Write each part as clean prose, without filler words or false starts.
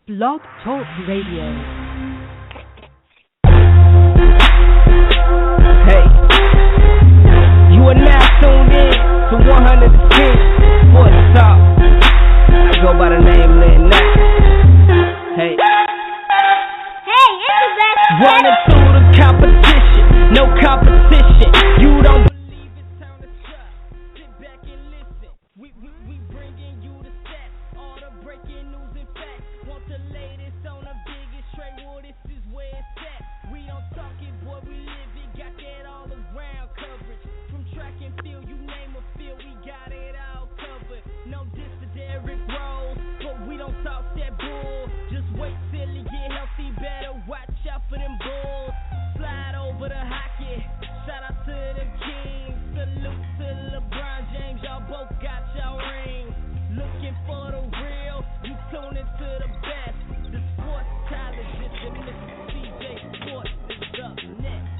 Blog Talk Radio. Hey, you are now tuned in to 110 Sports Talk. I go by the name Lynn Knack. Hey, it's the best. running through the competition, no competition. You don't believe it's time to shut. Sit back and listen. We bringing you the stats, all the breaking news and facts. Want the latest on the biggest trade war? This is where it's at. We don't talk it, boy, we live it. Got that all around coverage. From track and field, you name a field, we got it all covered. No diss to Derrick Rose, but we don't talk that bull. Just wait till he get healthy, better watch out for them bulls. Slide over the hockey, shout out to them kings. Salute to LeBron James, y'all both got y'all rings. Looking for the real, you tune into the best. The sports intelligence and Mr. CJ Sports is up next.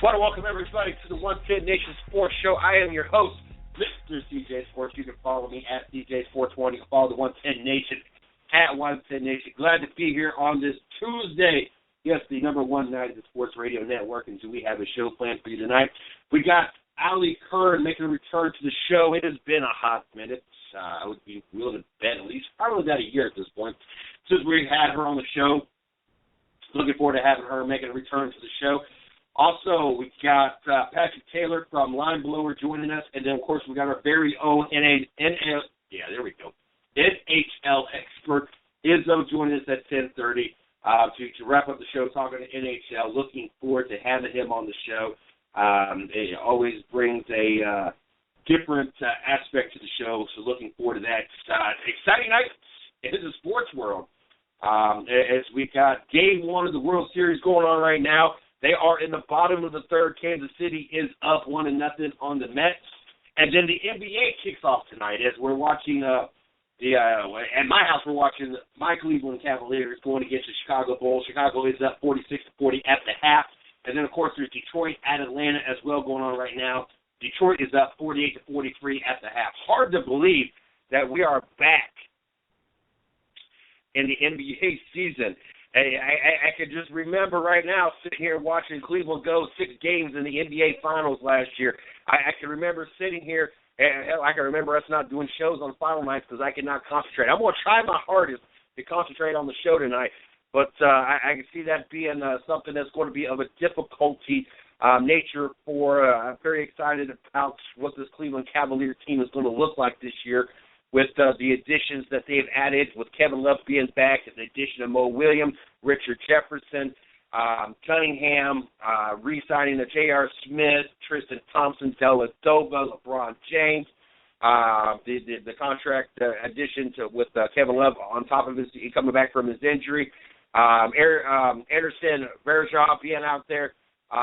Want to welcome everybody to the 110 Nation Sports Show. I am your host, Mr. CJ Sports. You can follow me at CJ420. Follow the 110 Nation at 110 Nation. Glad to be here on this Tuesday. Yes, the number one night of the Sports Radio Network. And do we have a show planned for you tonight? We got Ali Kern making a return to the show. It has been a hot minute. I would be willing to bet at least probably about a year at this point since we had her on the show. Looking forward to having her making a return to the show. Also, we've got Patrick Taylor from Line Blower joining us, and then, of course, we got our very own NHL expert, Izzo, joining us at 10:30 to wrap up the show talking to NHL. Looking forward to having him on the show. It always brings a different aspect to the show, so looking forward to that. Exciting night in the sports world as we got Game 1 of the World Series going on right now. They are in the bottom of the third. Kansas City is up 1-0 on the Mets. And then the NBA kicks off tonight as we're watching at my house, we're watching my Cleveland Cavaliers going against the Chicago Bulls. Chicago is up 46-40 at the half. And then, of course, there's Detroit at Atlanta as well going on right now. Detroit is up 48-43 at the half. Hard to believe that we are back in the NBA season. Hey, I can just remember right now sitting here watching Cleveland go 6 games in the NBA Finals last year. I can remember sitting here, and hell, I can remember us not doing shows on final nights because I could not concentrate. I'm going to try my hardest to concentrate on the show tonight, but I can see that being something that's going to be of a difficulty nature for I'm very excited about what this Cleveland Cavalier team is going to look like this year with the additions that they've added, with Kevin Love being back, and the addition of Mo Williams, Richard Jefferson, Cunningham, re-signing of J.R. Smith, Tristan Thompson, Dellavedova, LeBron James, the contract addition with Kevin Love on top of his coming back from his injury, Anderson Varejao being out there.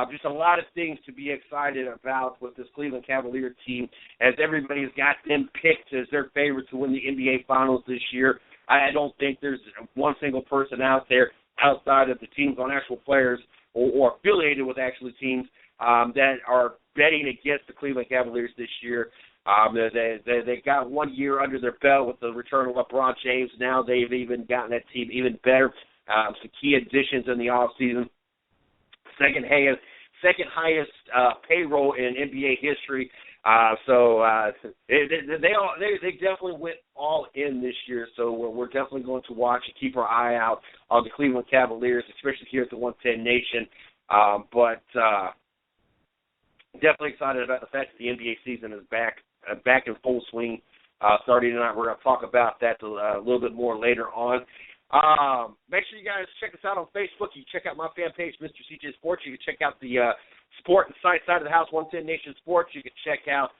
Just a lot of things to be excited about with this Cleveland Cavalier team, as everybody's got them picked as their favorite to win the NBA Finals this year. I don't think there's one single person out there outside of the teams on actual players or affiliated with actual teams that are betting against the Cleveland Cavaliers this year. They got 1 year under their belt with the return of LeBron James. Now they've even gotten that team even better. Some key additions in the offseason. Second highest payroll in NBA history. They definitely went all in this year. So we're definitely going to watch and keep our eye out on the Cleveland Cavaliers, especially here at the 110 Nation. But definitely excited about the fact that the NBA season is back in full swing starting tonight. We're going to talk about that a little bit more later on. Make sure you guys check us out on Facebook. You can check out my fan page, Mr. CJ Sports. You can check out the sport and site side of the house, 110 Nation Sports. You can check out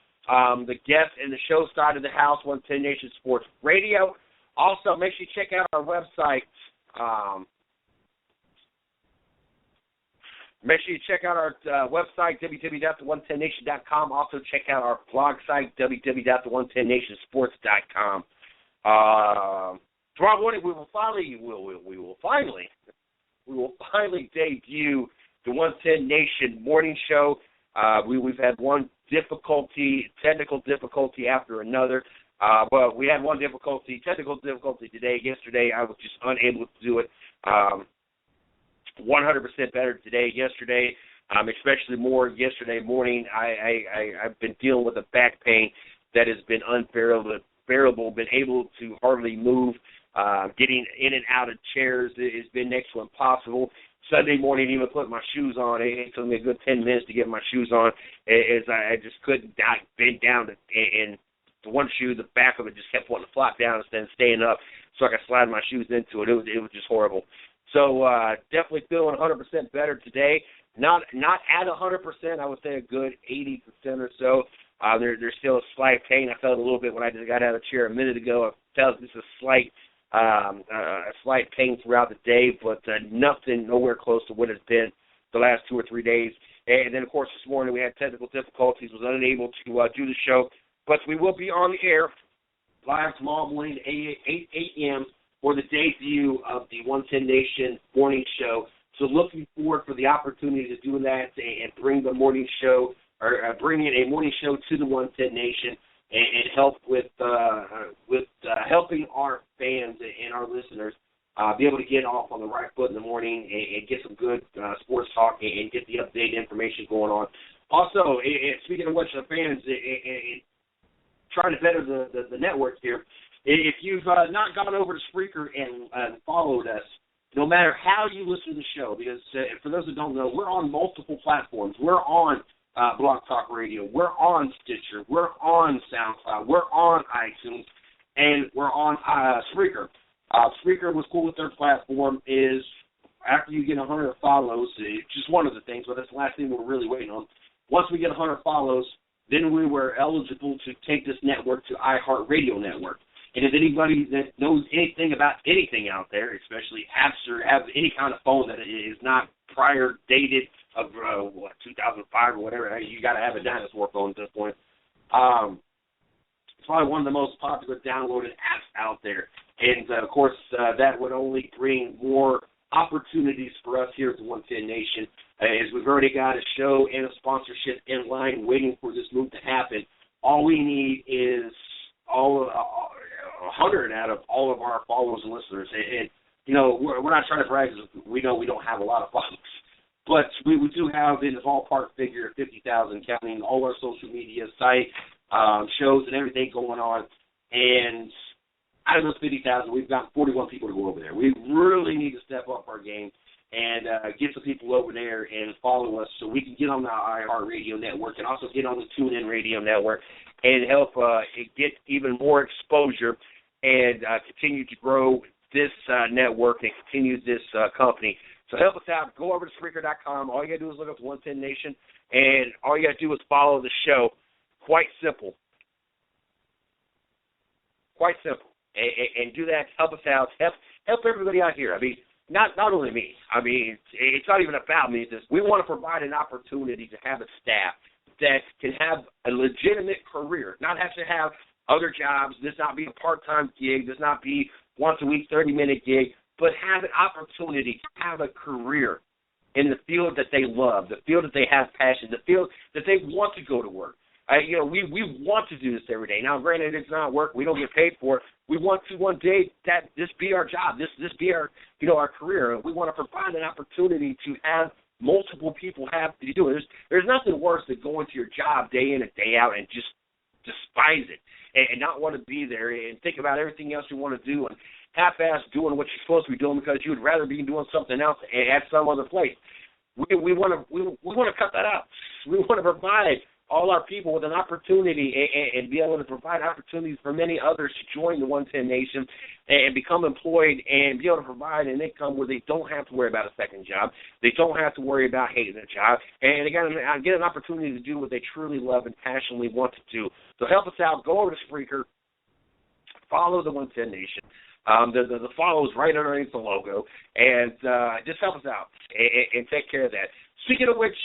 the guest and the show side of the house, 110 Nation Sports Radio. Also, make sure you check out our website. Make sure you check out our website, www.the110nation.com. Also, check out our blog site, www.the110nationsports.com. Tomorrow morning, we will finally debut the 110 Nation morning show. We've had one technical difficulty after another. But we had one technical difficulty today. Yesterday, I was just unable to do it. 100% better today. Yesterday, especially more yesterday morning, I've been dealing with a back pain that has been unbearable, been able to hardly move. Getting in and out of chairs has been next to impossible. Sunday morning, even putting my shoes on, it took me a good 10 minutes to get my shoes on, as I just couldn't bend down, and the one shoe, the back of it just kept wanting to flop down instead of staying up, so I could slide my shoes into it. It was just horrible. So definitely feeling 100% better today. Not at 100%. I would say a good 80% or so. There's still a slight pain. I felt a little bit when I just got out of the chair a minute ago. I felt just a slight pain throughout the day, but nothing nowhere close to what it's been the last 2 or 3 days. And then, of course, this morning we had technical difficulties, was unable to do the show. But we will be on the air live tomorrow morning at 8 a.m. for the debut of the 110 Nation morning show. So looking forward for the opportunity to do that and bring the morning show, or bring in a morning show to the 110 Nation and help with helping our fans and our listeners be able to get off on the right foot in the morning and get some good sports talk and get the updated information going on. Also, speaking of which, the fans, trying to better the network here, if you've not gone over to Spreaker and followed us, no matter how you listen to the show, because for those who don't know, we're on multiple platforms. We're on Blog Talk Radio. We're on Stitcher. We're on SoundCloud. We're on iTunes. And we're on Spreaker. Spreaker, what's cool with their platform is after you get 100 follows, it's just one of the things, but that's the last thing we're really waiting on. Once we get 100 follows, then we were eligible to take this network to iHeartRadio Network. And if anybody that knows anything about anything out there, especially apps or have any kind of phone that is not prior dated of 2005 or whatever, you got to have a dinosaur phone at this point. It's probably one of the most popular downloaded apps out there. And, of course, that would only bring more opportunities for us here at the 110 Nation, as we've already got a show and a sponsorship in line waiting for this move to happen. All we need is 100 out of all of our followers and listeners. And you know, we're not trying to brag because we know we don't have a lot of followers. But we do have in the ballpark figure of 50,000, counting all our social media site, shows and everything going on. And out of those 50,000, we've got 41 people to go over there. We really need to step up our game and get some people over there and follow us so we can get on the iHeartRadio network and also get on the TuneIn Radio network and help get even more exposure and continue to grow this network and continue this company. So help us out. Go over to Spreaker.com. All you got to do is look up 110 Nation, and all you got to do is follow the show. Quite simple. Quite simple. And do that. Help us out. Help everybody out here. I mean, not only me. I mean, it's not even about me. It's just, we want to provide an opportunity to have a staff that can have a legitimate career, not have to have other jobs, this not be a part-time gig, this not be once a week, 30-minute gig, but have an opportunity to have a career in the field that they love, the field that they have passion, the field that they want to go to work. We want to do this every day. Now, granted, it's not work. We don't get paid for it. We want to one day that this be our job, this be our, our career. We want to provide an opportunity to have multiple people have to do it. There's nothing worse than going to your job day in and day out and just despise it and not want to be there and think about everything else you want to do and half-ass doing what you're supposed to be doing because you would rather be doing something else at some other place. We want to cut that out. We want to provide all our people with an opportunity and be able to provide opportunities for many others to join the 110 Nation and become employed and be able to provide an income where they don't have to worry about a second job. They don't have to worry about hating their job. And they get an opportunity to do what they truly love and passionately want to do. So help us out. Go over to Spreaker. Follow the 110 Nation. The follow is right underneath the logo. And just help us out and take care of that. Speaking of which,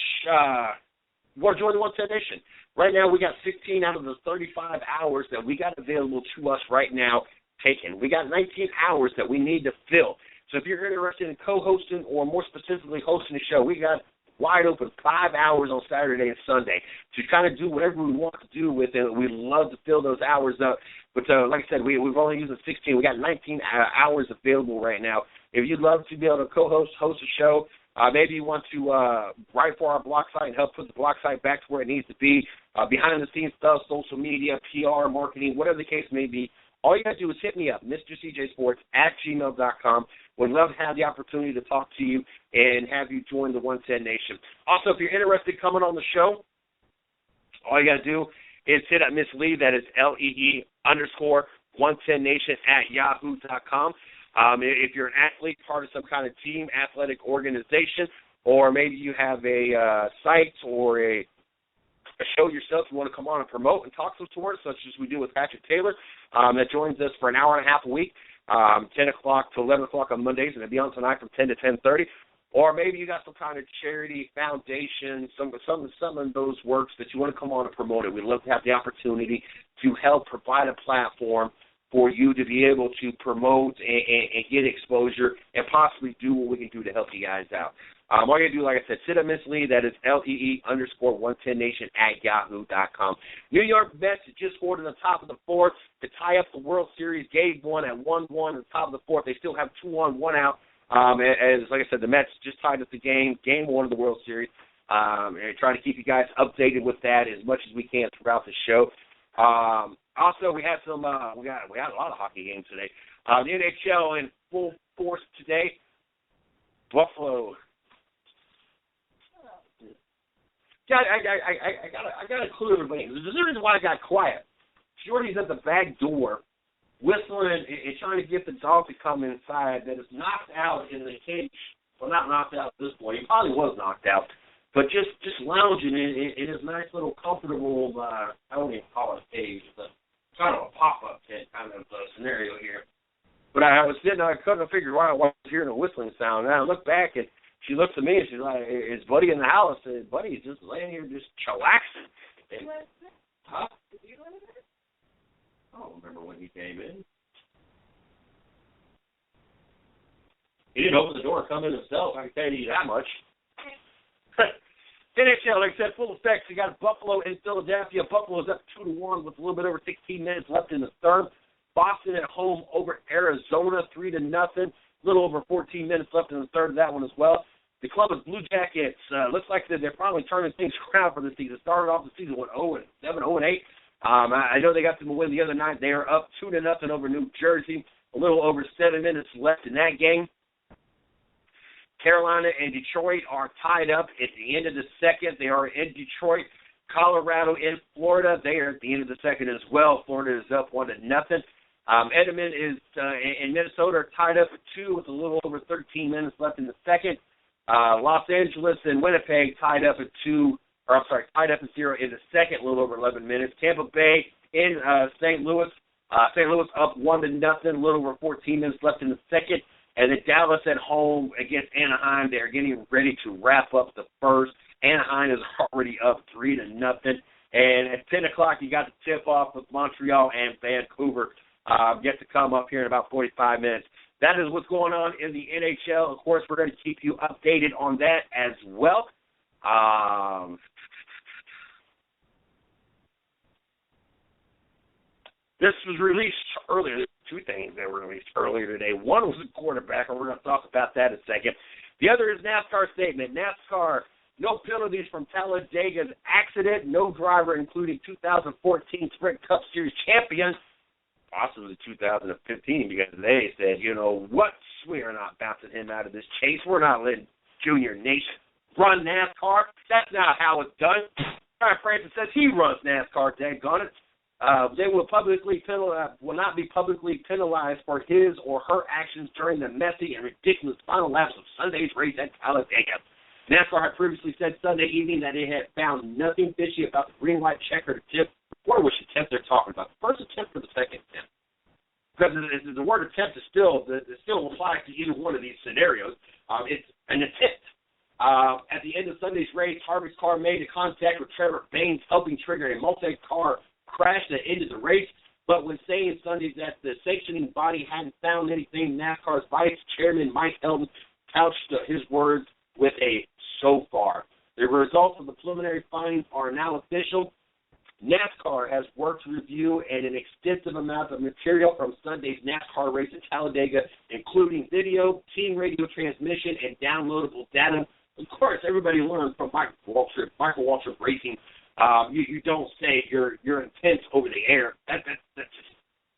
you want to join the 110 Nation. Right now, we got 16 out of the 35 hours that we got available to us right now taken. We got 19 hours that we need to fill. So if you're interested in co-hosting or more specifically hosting the show, we got wide open 5 hours on Saturday and Sunday to kind of do whatever we want to do with it. We'd love to fill those hours up. But like I said, we've only used 16. We got 19 hours available right now. If you'd love to be able to host a show, maybe you want to write for our blog site and help put the blog site back to where it needs to be, behind-the-scenes stuff, social media, PR, marketing, whatever the case may be, all you got to do is hit me up, MrCJSports@gmail.com. Would love to have the opportunity to talk to you and have you join the 110 Nation. Also, if you're interested in coming on the show, all you got to do is hit up Miss Lee, that is LEE_110Nation@yahoo.com. If you're an athlete, part of some kind of team, athletic organization, or maybe you have a site or a show yourself you want to come on and promote and talk to us, such as we do with Patrick Taylor, that joins us for an hour and a half a week, 10 o'clock to 11 o'clock on Mondays, and it'll be on tonight from 10 to 10:30. Or maybe you got some kind of charity, foundation, some of those works that you want to come on and promote it. We'd love to have the opportunity to help provide a platform for you to be able to promote and get exposure and possibly do what we can do to help you guys out. All you do, like I said, sit up Miss Lee, that is LEE_110Nation@yahoo.com. New York Mets just scored in the top of the fourth to tie up the World Series. Game one at 1-1 at the top of the fourth. They still have 2 on, 1 out. As like I said, the Mets just tied up the game one of the World Series. And trying to keep you guys updated with that as much as we can throughout the show. Also, we had some we had a lot of hockey games today. The NHL in full force today. Buffalo. I got to clue everybody. There's a reason why I got quiet. Shorty's at the back door, whistling and trying to get the dog to come inside. That is knocked out in the cage. Well, not knocked out at this point. He probably was knocked out, but just lounging in his nice little comfortable. I don't even call it a cage, but kind of a pop-up kind of scenario here. But I was sitting there, I couldn't figure out why I was hearing a whistling sound. And I looked back and she looks at me and she's like, "Is Buddy in the house?" I said, "Buddy's just laying here, just chillaxing." And, huh? I don't remember when he came in. He didn't open the door and come in himself. I can tell you that much. NHL, like I said, full effect. You got Buffalo and Philadelphia. Buffalo's up 2-1 with a little bit over 16 minutes left in the third. Boston at home over Arizona, 3-0. A little over 14 minutes left in the third of that one as well. The Columbus Blue Jackets, looks like they're probably turning things around for this season. Started off the season with 0-7, 0-8. I know they got them a win the other night. They are up 2-0 over New Jersey. A little over 7 minutes left in that game. Carolina and Detroit are tied up at the end of the second. They are in Detroit. Colorado and Florida, they are at the end of the second as well. Florida is up 1-0. Edmonton is and Minnesota are tied up at 2 with a little over 13 minutes left in the second. Los Angeles and Winnipeg tied up at 0 in the second, a little over 11 minutes. Tampa Bay in St. Louis. St. Louis up 1-0, a little over 14 minutes left in the second. And then Dallas at home against Anaheim. They're getting ready to wrap up the first. Anaheim is already up 3-0. And at 10 o'clock, you got the tip-off with Montreal and Vancouver yet to come up here in about 45 minutes. That is what's going on in the NHL. Of course, we're going to keep you updated on that as well. This was released earlier. 2 things that were released earlier today. One was the quarterback, and we're going to talk about that in a second. The other is NASCAR statement. NASCAR, no penalties from Talladega's accident. No driver, including 2014 Sprint Cup Series champion, possibly 2015, because they said, you know what, we are not bouncing him out of this chase. We're not letting Junior Nation run NASCAR. That's not how it's done. Brian Francis says he runs NASCAR, daggone it. They will not be publicly penalized for his or her actions during the messy and ridiculous final laps of Sunday's race at Talladega. NASCAR had previously said Sunday evening that it had found nothing fishy about the green light check or the tip, or which attempt they're talking about, the first attempt or the second attempt. Because the word attempt is still applies to either one of these scenarios. It's an attempt. At the end of Sunday's race, Harvick's car made a contact with Trevor Baynes, helping trigger a multi-car crash that ended the race. But when saying Sunday that the sanctioning body hadn't found anything, NASCAR's vice chairman Mike Helton couched his words with a "so far." The results of the preliminary findings are now official. NASCAR has worked to review an extensive amount of material from Sunday's NASCAR race in Talladega, including video, team radio transmission, and downloadable data. Of course, everybody learned from Michael Waltrip Racing. You don't say your intent over the air. That's just,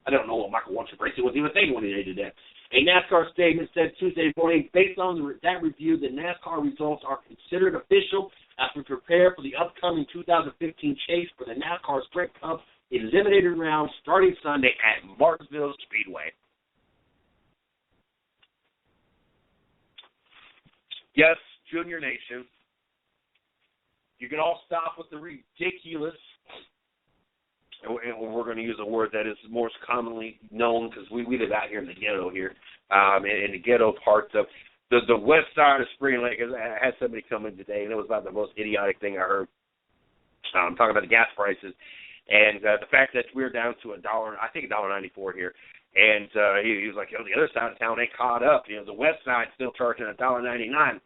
I don't know what Michael Waltrip Racing was even thinking when he did that. A NASCAR statement said Tuesday morning, based on that review, the NASCAR results are considered official as we prepare for the upcoming 2015 chase for the NASCAR Sprint Cup Eliminator Round starting Sunday at Martinsville Speedway. Yes, Junior Nation, you can all stop with the ridiculous, and we're going to use a word that is most commonly known because we live out here in the ghetto here, in the ghetto parts of the west side of Spring Lake. I had somebody come in today, and it was about the most idiotic thing I heard. Talking about the gas prices and the fact that we're down to $1.94 here. And he was like, the other side of town ain't caught up. The west side's still charging $1.99.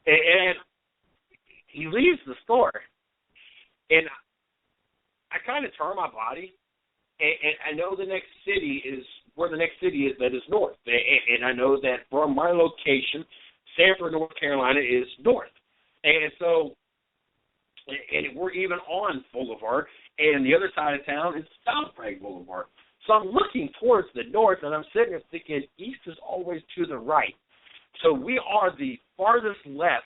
And he leaves the store, and I kind of turn my body, and I know the next city is where the next city is that is north. And I know that from my location, Sanford, North Carolina is north. And so, and we're even on Boulevard, and the other side of town is South Prague Boulevard. So I'm looking towards the north, and I'm sitting there thinking east is always to the right. So we are the farthest left.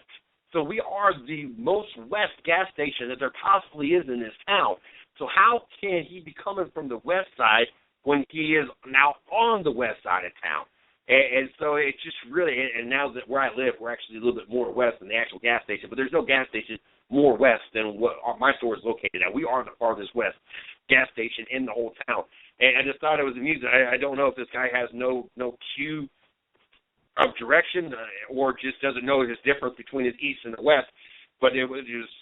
So we are the most west gas station that there possibly is in this town. So how can he be coming from the west side when he is now on the west side of town? And so it's just really, and now that where I live, we're actually a little bit more west than the actual gas station, but there's no gas station more west than what my store is located at. We are the farthest west gas station in the whole town. And I just thought it was amusing. I don't know if this guy has no cue of direction or just doesn't know his difference between his east and the west, but it was just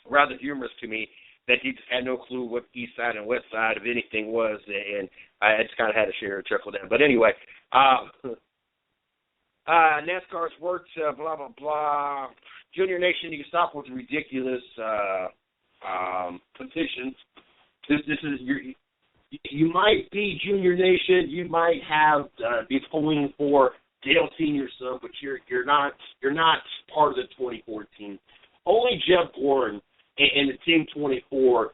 rather humorous to me that he just had no clue what east side and west side of anything was, and I just kind of had to share a chuckle down. But anyway, NASCAR's worked, blah, blah, blah. Junior Nation, you can stop with ridiculous petitions. This is you might be Junior Nation. You might have be pulling for Dale Senior's son, but you're not part of the 2014. Only Jeff Gordon and the Team 24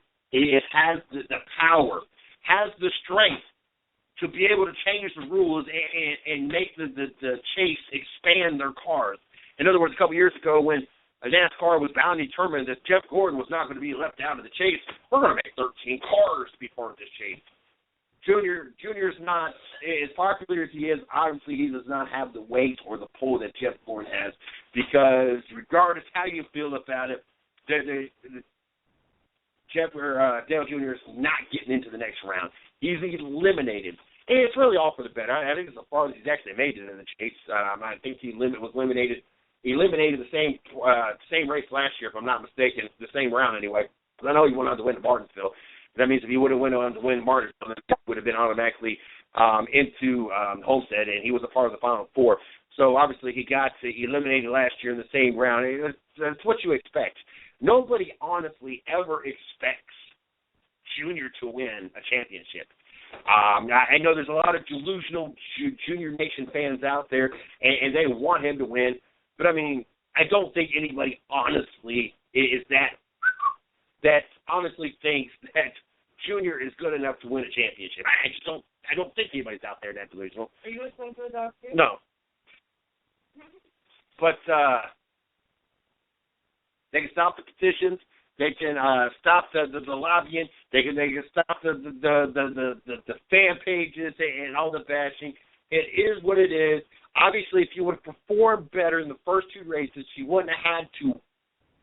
has the power, has the strength to be able to change the rules and make the chase expand their cars. In other words, a couple years ago when NASCAR was bound and determined that Jeff Gordon was not going to be left out of the chase, we're going to make 13 cars to be part of this chase. Junior's not, as popular as he is, obviously he does not have the weight or the pull that Jeff Gordon has, because regardless how you feel about it, Dale Jr. is not getting into the next round. He's eliminated. And it's really all for the better. I think it's as far as he's actually made it in the chase. I think he was eliminated. He eliminated the same race last year, if I'm not mistaken, the same round anyway. Because I know he went on to win the Martinsville. That means if he would have went on to win Martinsville, he would have been automatically into Homestead, and he was a part of the Final Four. So obviously he got eliminated last year in the same round. That's what you expect. Nobody honestly ever expects Junior to win a championship. I know there's a lot of delusional Junior Nation fans out there, and they want him to win. But, I mean, I don't think anybody honestly is that honestly thinks that Junior is good enough to win a championship. I don't think anybody's out there that delusional. Are you listening to the doctor? No. But they can stop the petitions. They can stop the lobbying. They can stop the fan pages and all the bashing. It is what it is. Obviously, if you would have performed better in the first two races, you wouldn't have had to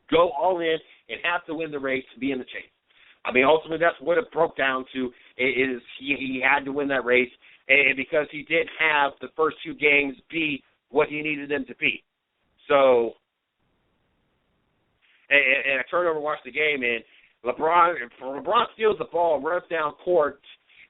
go all in and have to win the race to be in the chase. I mean, ultimately, that's what it broke down to. Is he had to win that race, and because he didn't have the first two games be what he needed them to be. So, and I turned over and watched the game, and LeBron steals the ball, runs down court,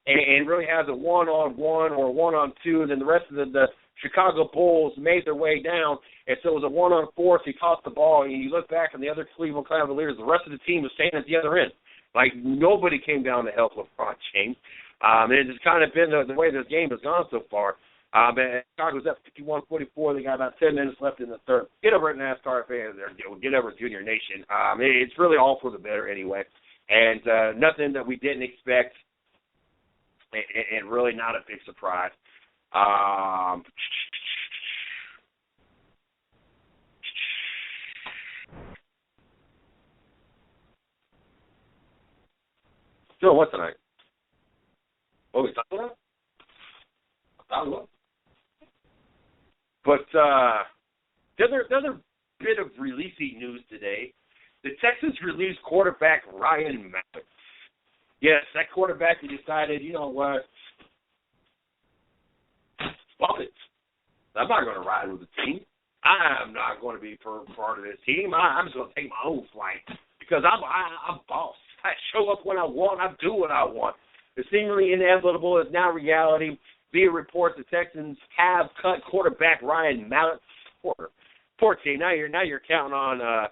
and really has a one-on-one or one-on-two, and then the rest of the Chicago Bulls made their way down, and so it was a one-on-four, so he tossed the ball, and you look back, and the other Cleveland Cavaliers, the rest of the team was standing at the other end. Like, nobody came down to help LeBron James. And it's kind of been the way this game has gone so far. Chicago's up 51-44. They got about 10 minutes left in the third. Get over it, NASCAR fans. Get over Junior Nation. It's really all for the better anyway. And nothing that we didn't expect, and really not a big surprise. Still, what tonight? What are we talking about? But the other bit of releasing news today, the Texans released quarterback Ryan Mallett. Yes, that quarterback decided, you know what, fuck it. I'm not going to ride with the team. I'm not going to be part of this team. I'm just going to take my own flight because I'm boss. I show up when I want. I do what I want. The seemingly inevitable is now reality. Via reports, the Texans have cut quarterback Ryan Mallett. Poor team. Now you're counting on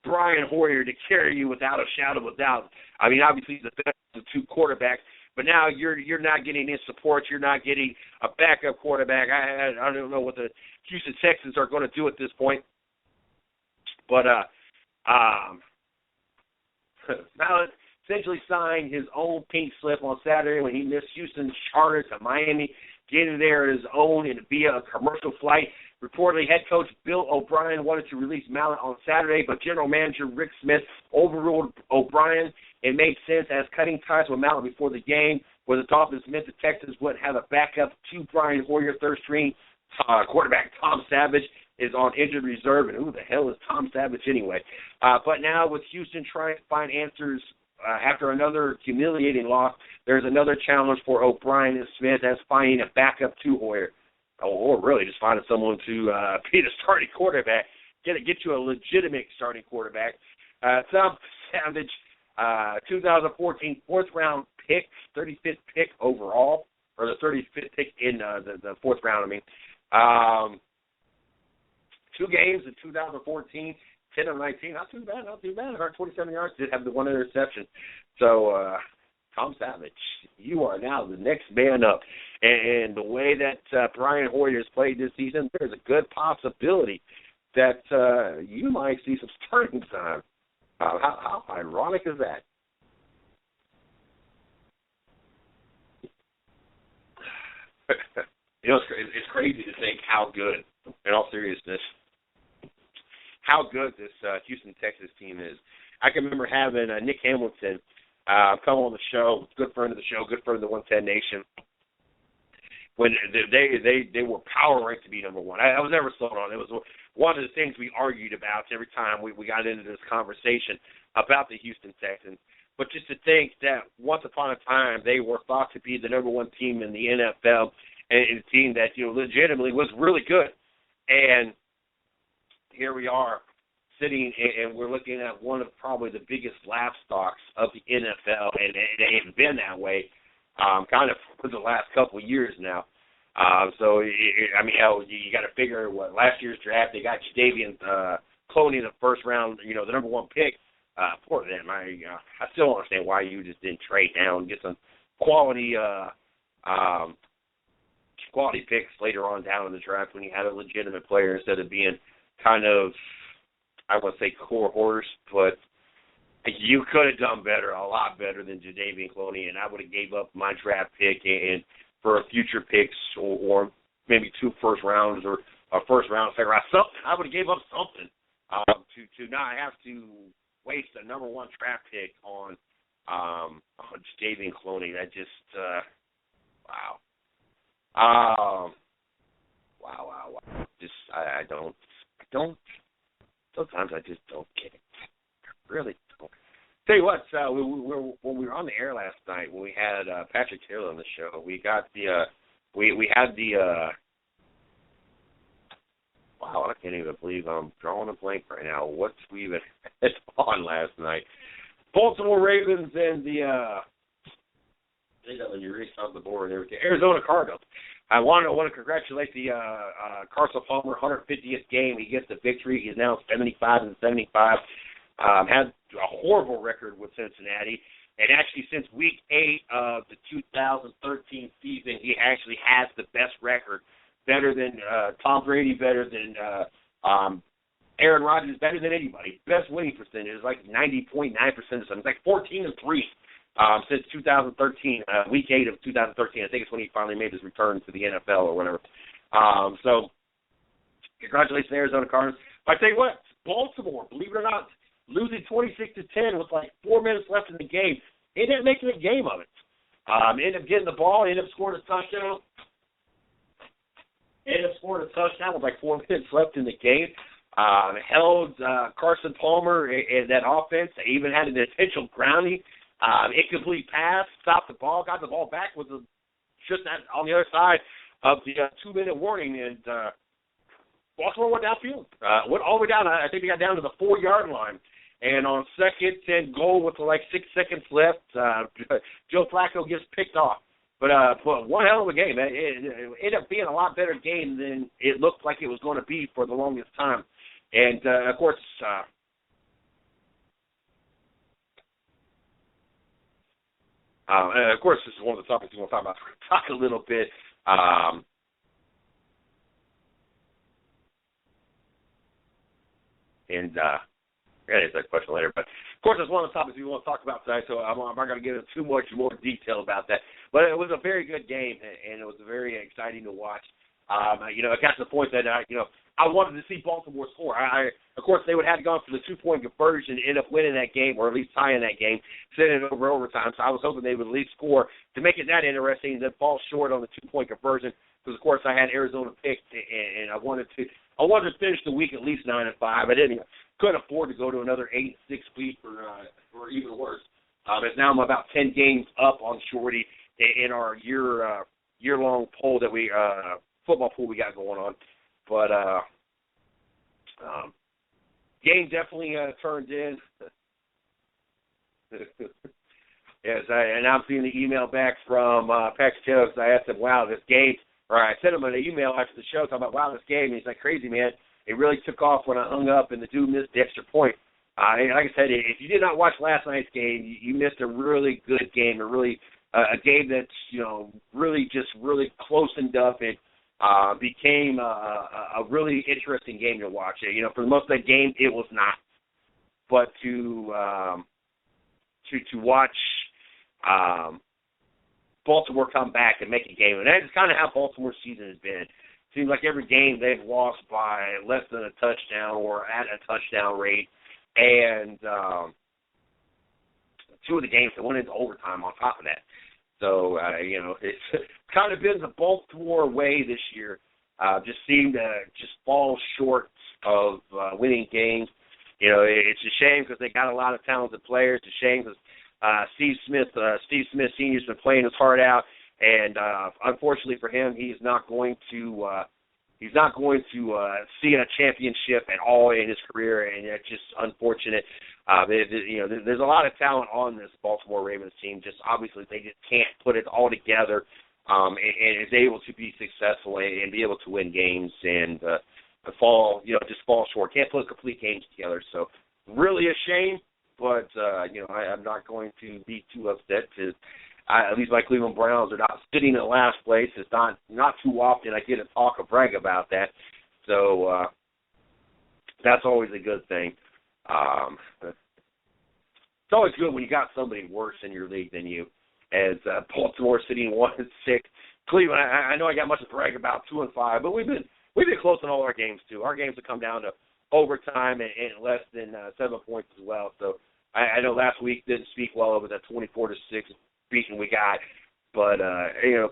Brian Hoyer to carry you without a shadow of a doubt. I mean, obviously he's the best of the two quarterbacks, but now you're not getting his support. You're not getting a backup quarterback. I don't know what the Houston Texans are going to do at this point, but Mallett essentially signed his own pink slip on Saturday when he missed Houston's charter to Miami, getting there on his own and via a commercial flight. Reportedly, head coach Bill O'Brien wanted to release Mallett on Saturday, but general manager Rick Smith overruled O'Brien. It made sense as cutting ties with Mallett before the game, where the Dolphins meant the Texans wouldn't have a backup to Brian Hoyer. Third-string quarterback Tom Savage is on injured reserve, and who the hell is Tom Savage anyway? But now with Houston trying to find answers after another humiliating loss, there's another challenge for O'Brien and Smith as finding a backup to Hoyer. Or really just finding someone to be the starting quarterback, get you a legitimate starting quarterback. Tom Savage, 2014 fourth-round pick, 35th pick overall, or the 35th pick in the fourth round, I mean. 2 games in 2014, 10 of 19, not too bad, 127 yards, did have the one interception. So, Tom Savage, you are now the next man up. And the way that Brian Hoyer has played this season, there's a good possibility that you might see some starting time. How ironic is that? You know, it's crazy to think how good, in all seriousness, how good this Houston Texas team is. I can remember having Nick Hamilton come on the show, good friend of the show, good friend of the 110 Nation, when they were power ranked to be number one. I was never sold on it. It was one of the things we argued about every time we got into this conversation about the Houston Texans. But just to think that once upon a time they were thought to be the number one team in the NFL and a team that, you know, legitimately was really good. And here we are sitting and we're looking at one of probably the biggest laugh stocks of the NFL, and it ain't been that way kind of for the last couple of years now. So, I mean, you got to figure what last year's draft, they got Jadeveon Clowney in the first round, you know, the number one pick. For them, I still don't understand why you just didn't trade down and get some quality picks later on down in the draft when you had a legitimate player instead of being kind of, I wouldn't say core horse, but you could have done better, a lot better than Jadeveon Clowney, and I would have gave up my draft pick and for future picks or maybe 2 first rounds or a first round, second round, something. I would have gave up something to not have to waste a number one draft pick on Jadeveon Clowney. That just wow. Wow. Just I don't. Sometimes I just don't get it. I really don't. Tell you what, when we were on the air last night, when we had Patrick Taylor on the show, we got the we had the. Wow, I can't even believe I'm drawing a blank right now. What's we even had on last night? Baltimore Ravens and the when you reach on the board and everything. Arizona Cardinals. I want to congratulate the Carson Palmer 150th game. He gets the victory. He's now 75-75. had a horrible record with Cincinnati. And actually, since week 8 of the 2013 season, he actually has the best record, better than Tom Brady, better than Aaron Rodgers, better than anybody. Best winning percentage is like 90.9% or something. It's like 14-3 since 2013, week 8 of 2013. I think it's when he finally made his return to the NFL or whatever. So, congratulations, Arizona Cardinals. But I tell you what, Baltimore, believe it or not, losing 26-10 with like 4 minutes left in the game. It ended up making a game of it. Ended up getting the ball, ended up scoring a touchdown. With like 4 minutes left in the game. Held Carson Palmer in that offense. They even had an intentional grounding. Incomplete pass, stopped the ball, got the ball back with just on the other side of the 2-minute warning, and Baltimore went downfield. Went all the way down. I think they got down to the 4-yard line. And on 2nd and goal with like 6 seconds left, Joe Flacco gets picked off. But one hell of a game. It ended up being a lot better game than it looked like it was going to be for the longest time. And, of course, this is one of the topics we want to talk about. Talk a little bit. I got to answer that question later. But, of course, it's one of the topics we want to talk about tonight, so I'm not going to get into too much more detail about that. But it was a very good game, and it was very exciting to watch. It got to the point that, I wanted to see Baltimore score. Of course, they would have gone for the 2-point conversion to end up winning that game, or at least tying that game, sending it over overtime. So I was hoping they would at least score to make it that interesting, then fall short on the 2-point conversion. Because, of course, I had Arizona picked, and I wanted to finish the week at least 9-5. I couldn't afford to go to another 8-6 week or even worse. As now I'm about 10 games up on Shorty in our year-long poll that football pool we got going on. But game definitely turned in. Yes, and I'm seeing the email back from Pax Jones. I asked him, wow, this game, or I sent him an email after the show talking about, wow, this game. And he's like, crazy, man. It really took off when I hung up and the dude missed the extra point. Like I said, if you did not watch last night's game, you missed a really good game, a game that's, really closened up and became a really interesting game to watch. For most of the game, it was not. But to watch Baltimore come back and make a game, and that's kind of how Baltimore's season has been. Seems like every game they've lost by less than a touchdown or at a touchdown rate, and 2 of the games that went into overtime on top of that. So, it's kind of been the Baltimore way this year. Just seemed to just fall short of winning games. It's a shame because they got a lot of talented players. It's a shame because Steve Smith Sr. has been playing his heart out. And unfortunately for him, he's not going to see a championship at all in his career, and it's just unfortunate. There's a lot of talent on this Baltimore Ravens team. Just obviously they just can't put it all together, and is able to be successful and be able to win games and fall short. Can't put complete games together. So really a shame, but I'm not going to be too upset because. At least my Cleveland Browns are not sitting in last place. It's not too often I get to talk or brag about that. So that's always a good thing. It's always good when you got somebody worse in your league than you. As Baltimore sitting 1-6, Cleveland. I know I got much to brag about 2-5, but we've been close in all our games too. Our games have come down to overtime and less than 7 points as well. So I know last week didn't speak well of it, that 24-6. Beating we got, but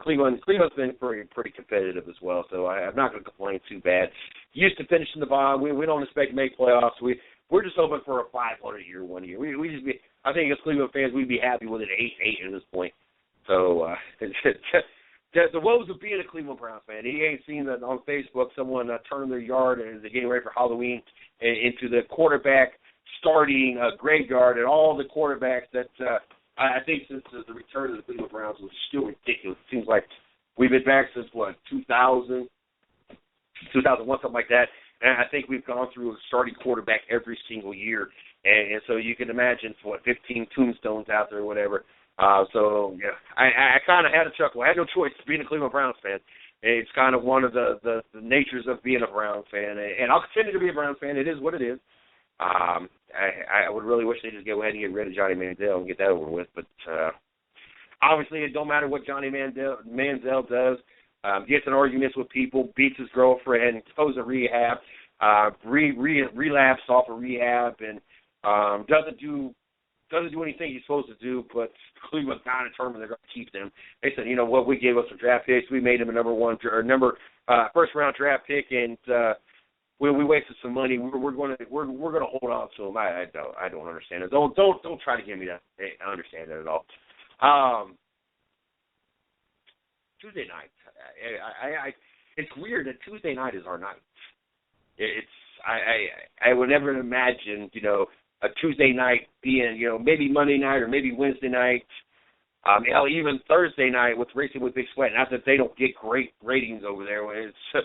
Cleveland's been pretty competitive as well, so I'm not going to complain too bad. Used to finish in the bottom. We don't expect to make playoffs. We're just hoping for a 500-year one year. I think as Cleveland fans, we'd be happy with an 8-8 at this point. So the woes of being a Cleveland Browns fan. He ain't seen that on Facebook. Someone turned their yard and they're getting ready for Halloween into the quarterback starting graveyard, and all the quarterbacks that. I think since the return of the Cleveland Browns was still ridiculous. It seems like we've been back since, 2000, 2001, something like that. And I think we've gone through a starting quarterback every single year. and so you can imagine 15 tombstones out there or whatever. So yeah, I kind of had a chuckle. I had no choice being a Cleveland Browns fan. It's kind of one of the natures of being a Browns fan, and I'll continue to be a Browns fan. It is what it is. I would really wish they just go ahead and get rid of Johnny Manziel and get that over with, but obviously it don't matter what Johnny Manziel does. Gets in arguments with people, beats his girlfriend, goes to rehab, relapse off of rehab, and doesn't do anything he's supposed to do, but Cleveland's not determined they're going to keep them. They said, you know what, we gave us some draft picks, we made him a first round draft pick, and we wasted some money. We're going to hold on to him. I don't understand it. Don't try to give me that. I understand that at all. Tuesday night. It's weird that Tuesday night is our night. I would never imagine, a Tuesday night being, maybe Monday night or maybe Wednesday night, even Thursday night with Racing with Big Sweat. Not that they don't get great ratings over there. It's a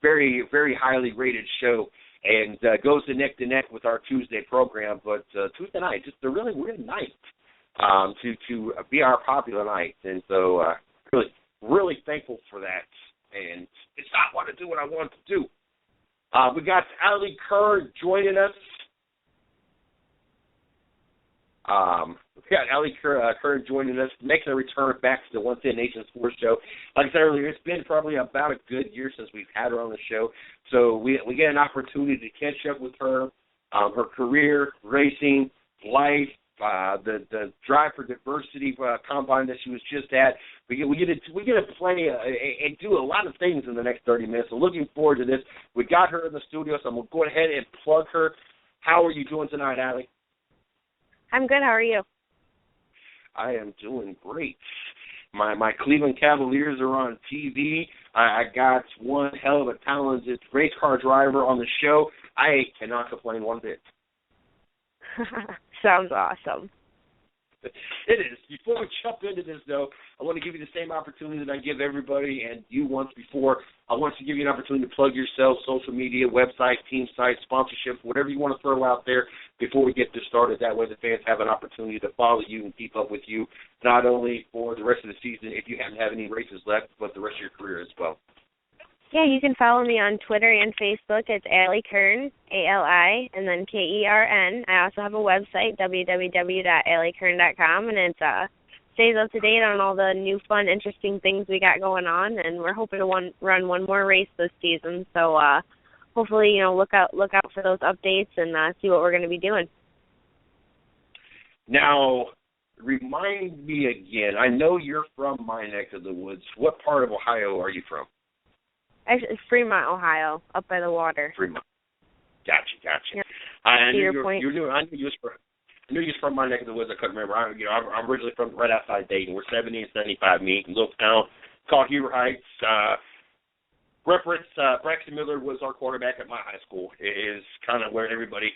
very, very highly rated show and goes neck to neck with our Tuesday program. But Tuesday night, just a really weird night to be our popular night. And so really thankful for that. And it's not want to do what I want to do. We got Allie Kern joining us. We got Allie Kern joining us, making a return back to the One Ten Nation Sports Show. Like I said earlier, it's been probably about a good year since we've had her on the show. So we get an opportunity to catch up with her, her career, racing, life, the Drive for Diversity combine that she was just at. We get to play and do a lot of things in the next 30 minutes. So looking forward to this. We got her in the studio, so I'm going to go ahead and plug her. How are you doing tonight, Allie? I'm good. How are you? I am doing great. My Cleveland Cavaliers are on TV. I got one hell of a talented race car driver on the show. I cannot complain one bit. Sounds awesome. It is. Before we jump into this, though, I want to give you the same opportunity that I give everybody and you once before. I want to give you an opportunity to plug yourself, social media, website, team site, sponsorship, whatever you want to throw out there before we get this started. That way the fans have an opportunity to follow you and keep up with you, not only for the rest of the season if you haven't have any races left, but the rest of your career as well. Yeah, you can follow me on Twitter and Facebook. It's Allie Kern, A-L-I, and then K-E-R-N. I also have a website, www.alliekern.com, and it stays up to date on all the new, fun, interesting things we got going on, and we're hoping to run one more race this season. So hopefully, look out for those updates and see what we're going to be doing. Now, remind me again, I know you're from my neck of the woods. What part of Ohio are you from? Actually, it's Fremont, Ohio, up by the water. Fremont. Gotcha. Yep. I knew you was from my neck of the woods. I couldn't remember. I'm originally from right outside Dayton. We're 70 and 75 meet in a little town called Huber Heights. Reference, Braxton Miller was our quarterback at my high school. It is kind of where everybody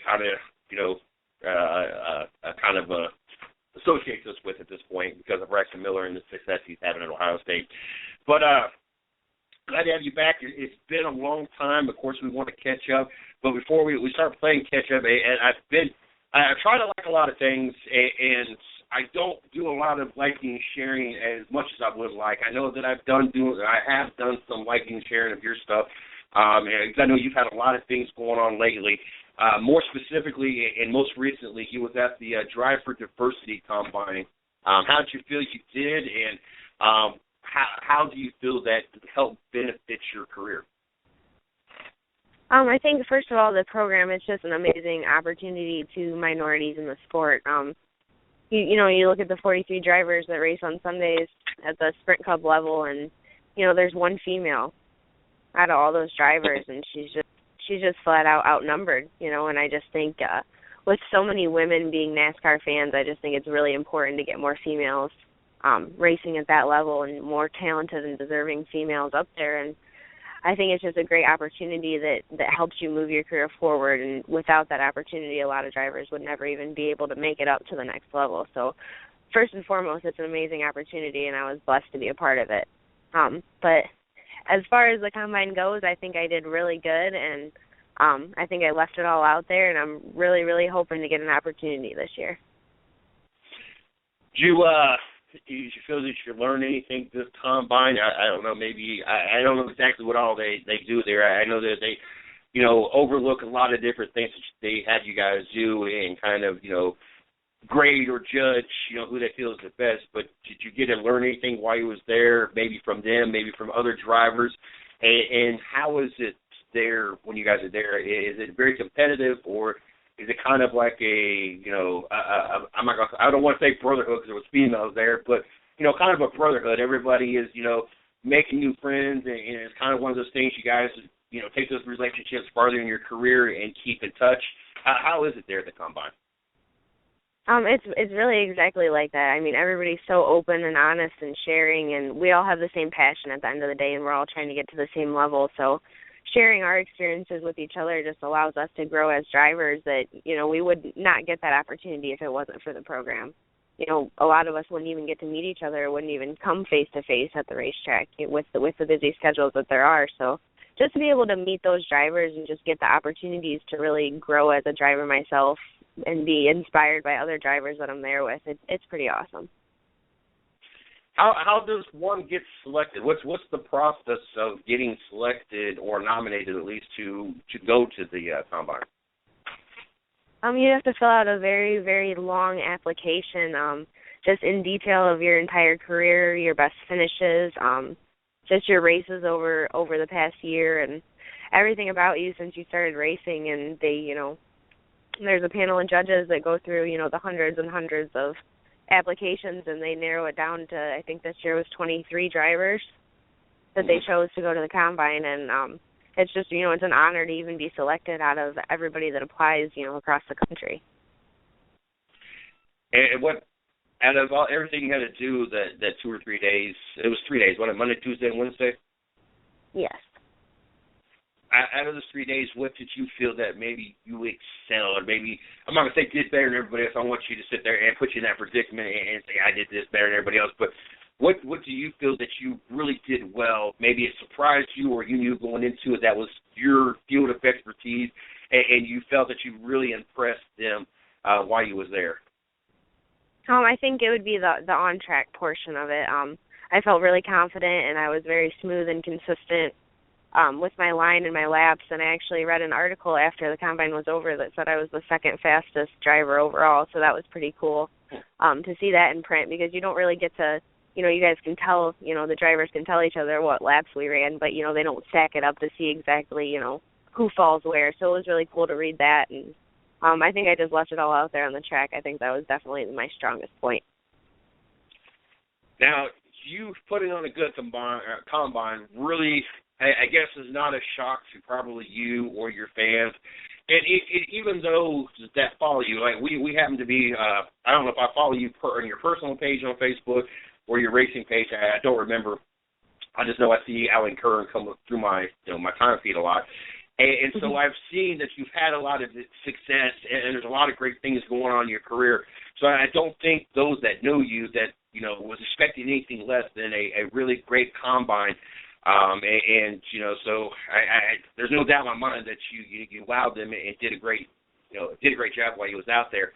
associates us with at this point because of Braxton Miller and the success he's having at Ohio State. But glad to have you back. It's been a long time. Of course, we want to catch up. But before we start playing catch up, and I try to like a lot of things, and I don't do a lot of liking sharing as much as I would like. I know that I have done some liking sharing of your stuff. And I know you've had a lot of things going on lately. More specifically, and most recently, you was at the Drive for Diversity combine. How did you feel you did, and how do you feel that helped benefit your career? I think, first of all, the program is just an amazing opportunity to minorities in the sport. You look at the 43 drivers that race on Sundays at the Sprint Cup level, and, there's one female out of all those drivers, and she's just flat out outnumbered, and I just think with so many women being NASCAR fans, I just think it's really important to get more females racing at that level and more talented and deserving females up there. And I think it's just a great opportunity that helps you move your career forward. And without that opportunity, a lot of drivers would never even be able to make it up to the next level. So first and foremost, it's an amazing opportunity, and I was blessed to be a part of it. But as far as the combine goes, I think I did really good. And I think I left it all out there, and I'm really, really hoping to get an opportunity this year. Do you feel that you learned anything this combine? I don't know, maybe I don't know exactly what all they do there. I know that they, overlook a lot of different things that they had you guys do and kind of, grade or judge, who they feel is the best. But did you get to learn anything while you was there, maybe from them, maybe from other drivers? And how is it there when you guys are there? Is it very competitive, or is it kind of like I don't want to say brotherhood because there was females there, but, kind of a brotherhood. Everybody is, making new friends, and it's kind of one of those things you guys, take those relationships farther in your career and keep in touch. How is it there at the Combine? It's really exactly like that. I mean, everybody's so open and honest and sharing, and we all have the same passion at the end of the day, and we're all trying to get to the same level. So sharing our experiences with each other just allows us to grow as drivers that, we would not get that opportunity if it wasn't for the program. A lot of us wouldn't even get to meet each other, wouldn't even come face-to-face at the racetrack with the busy schedules that there are. So just to be able to meet those drivers and just get the opportunities to really grow as a driver myself and be inspired by other drivers that I'm there with, it's pretty awesome. How does one get selected? What's the process of getting selected or nominated at least to go to the Combine? You have to fill out a very, very long application, just in detail of your entire career, your best finishes, just your races over the past year, and everything about you since you started racing. And they, there's a panel of judges that go through, the hundreds and hundreds of applications, and they narrow it down to, I think this year was 23 drivers that they chose to go to the Combine, and it's just, it's an honor to even be selected out of everybody that applies, across the country. And what, out of everything you had to do that 2 or 3 days, it was 3 days, wasn't it? Monday, Tuesday, and Wednesday? Yes. Out of those 3 days, what did you feel that maybe you excelled, or maybe, I'm not going to say did better than everybody else. I want you to sit there and put you in that predicament and say, I did this better than everybody else. But what do you feel that you really did well? Maybe it surprised you, or you knew going into it that was your field of expertise, and you felt that you really impressed them while you was there? I think it would be the on-track portion of it. I felt really confident, and I was very smooth and consistent with my line and my laps, and I actually read an article after the Combine was over that said I was the second fastest driver overall, so that was pretty cool to see that in print, because you don't really get to, you guys can tell, the drivers can tell each other what laps we ran, but, they don't stack it up to see exactly, who falls where, so it was really cool to read that, and I think I just left it all out there on the track. I think that was definitely my strongest point. Now, you putting on a good combine really, I guess, is not a shock to probably you or your fans. And even those that follow you, like we happen to be, I don't know if I follow you on your personal page on Facebook or your racing page. I don't remember. I just know I see Alan Curran come through my my time feed a lot. And so I've seen that you've had a lot of success, and there's a lot of great things going on in your career. So I don't think those that know you that, was expecting anything less than a really great combine. So there's no doubt in my mind that you wowed them and did a great job while you was out there.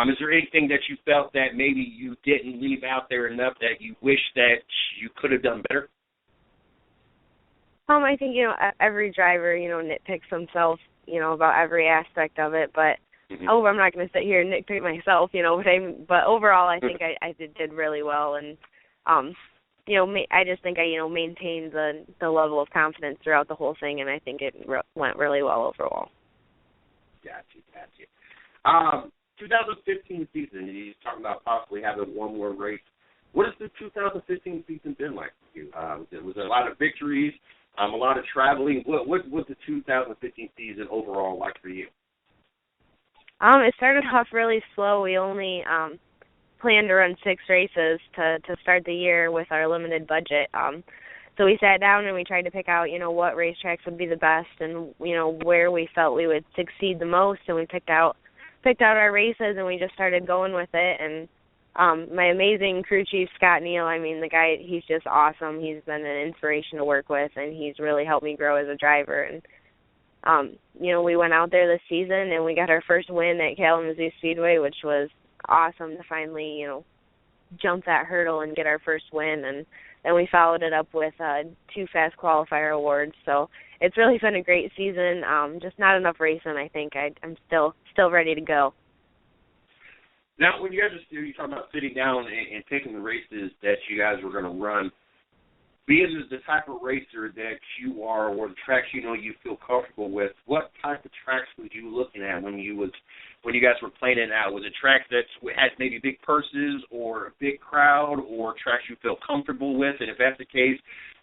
Is there anything that you felt that maybe you didn't leave out there enough that you wish that you could have done better? I think, every driver, nitpicks themselves, about every aspect of it, but I'm not going to sit here and nitpick myself, but overall I think I did really well, and, I just think I, maintained the level of confidence throughout the whole thing, and I think it went really well overall. Gotcha. 2015 season, you're talking about possibly having one more race. What has the 2015 season been like for you? Was there a lot of victories? A lot of traveling. What was the 2015 season overall like for you? It started off really slow. We only planned to run 6 races to start the year with our limited budget. So we sat down and we tried to pick out, what racetracks would be the best and, where we felt we would succeed the most. And we picked out our races, and we just started going with it. And my amazing crew chief, Scott Neal, the guy, he's just awesome. He's been an inspiration to work with, and he's really helped me grow as a driver. And We went out there this season and we got our first win at Kalamazoo Speedway, which was awesome to finally, jump that hurdle and get our first win. And then we followed it up with 2 fast qualifier awards. So it's really been a great season. Just not enough racing, I think. I'm still ready to go. Now, when you guys you're talking about sitting down and picking the races that you guys were going to run, being the type of racer that you are, or the tracks you feel comfortable with, what type of tracks were you looking at when you guys were planning it out? Was it tracks that had maybe big purses or a big crowd, or tracks you feel comfortable with? And if that's the case,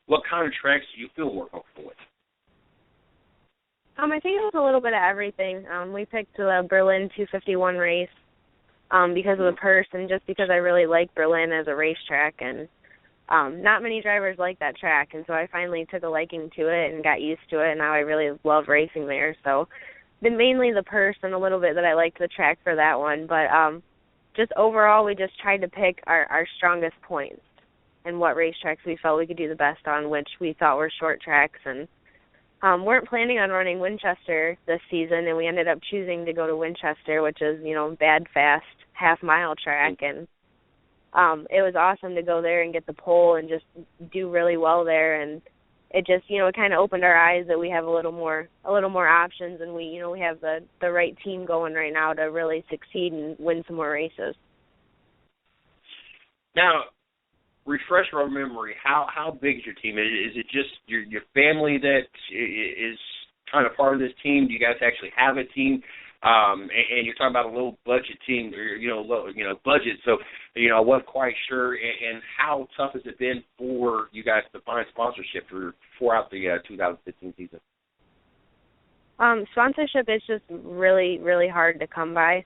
what kind of tracks do you feel more comfortable with? I think it was a little bit of everything. We picked the Berlin 251 race because of the purse and just because I really like Berlin as a racetrack, and not many drivers like that track, and so I finally took a liking to it and got used to it, and now I really love racing there. So mainly the purse and a little bit that I liked the track for that one, but just overall we just tried to pick our strongest points and what racetracks we felt we could do the best on, which we thought were short tracks, and weren't planning on running Winchester this season, and we ended up choosing to go to Winchester, which is, bad, fast, half-mile track, and it was awesome to go there and get the pole and just do really well there, and it just, it kind of opened our eyes that we have a little more options, and we have the right team going right now to really succeed and win some more races. Now, refresh our memory. How big is your team? Is it just your family that is kind of part of this team? Do you guys actually have a team? And you're talking about a low budget team, or budget. So, I wasn't quite sure. And how tough has it been for you guys to find sponsorship throughout the 2015 season? Sponsorship is just really, really hard to come by.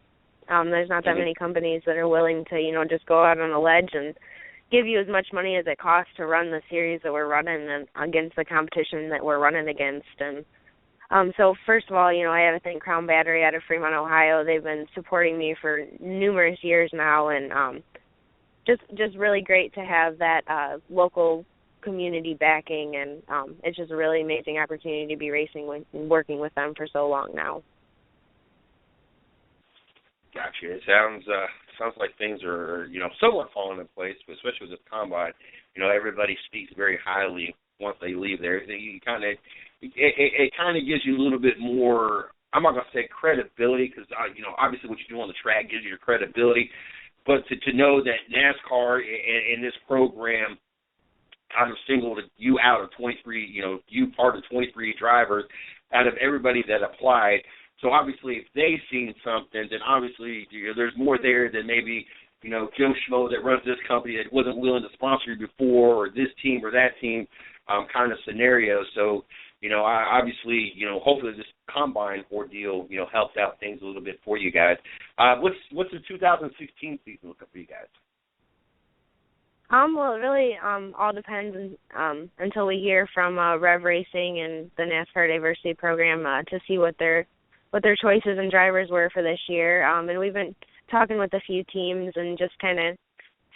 There's not that many companies that are willing to, just go out on a ledge and give you as much money as it costs to run the series that we're running and against the competition that we're running against. And so first of all, I have to thank Crown Battery out of Fremont, Ohio. They've been supporting me for numerous years now, and just really great to have that local community backing, and it's just a really amazing opportunity to be racing with and working with them for so long now. Gotcha. It sounds like things are, somewhat falling in place, but especially with this combine, everybody speaks very highly once they leave there. It kind of gives you a little bit more, I'm not going to say credibility, because, obviously what you do on the track gives you your credibility, but to know that NASCAR in this program kind of singled you out of 23, you part of 23 drivers out of everybody that applied. So obviously, if they've seen something, then obviously there's more there than maybe, Joe Schmo that runs this company that wasn't willing to sponsor you before, or this team or that team kind of scenario. So, obviously, hopefully this combine ordeal, helps out things a little bit for you guys. What's the 2016 season look up for you guys? Well, it really all depends until we hear from Rev Racing and the NASCAR Diversity Program to see what their choices and drivers were for this year. And we've been talking with a few teams and just kind of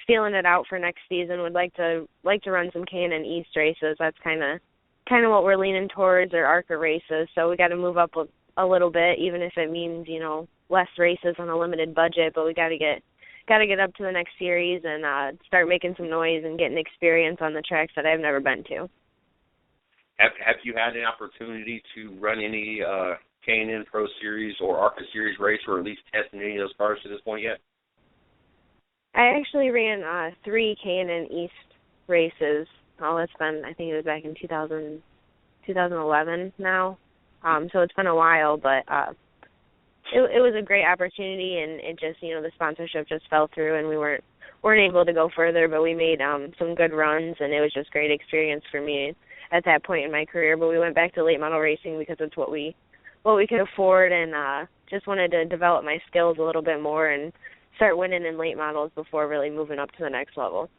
feeling it out for next season. Would like to run some K&N East races. That's kind of what we're leaning towards, or ARCA races. So we got to move up a little bit, even if it means less races on a limited budget. But we got to get up to the next series and start making some noise and getting experience on the tracks that I've never been to. Have you had an opportunity to run any K&N Pro Series or ARCA Series race, or at least testing any of those cars to this point yet? I actually ran 3 K&N East races. It's been, I think it was back in 2011 now. So it's been a while, but it was a great opportunity, and it just, the sponsorship just fell through, and we weren't able to go further, but we made some good runs, and it was just great experience for me at that point in my career. But we went back to late model racing because it's what we could afford, and just wanted to develop my skills a little bit more and start winning in late models before really moving up to the next level.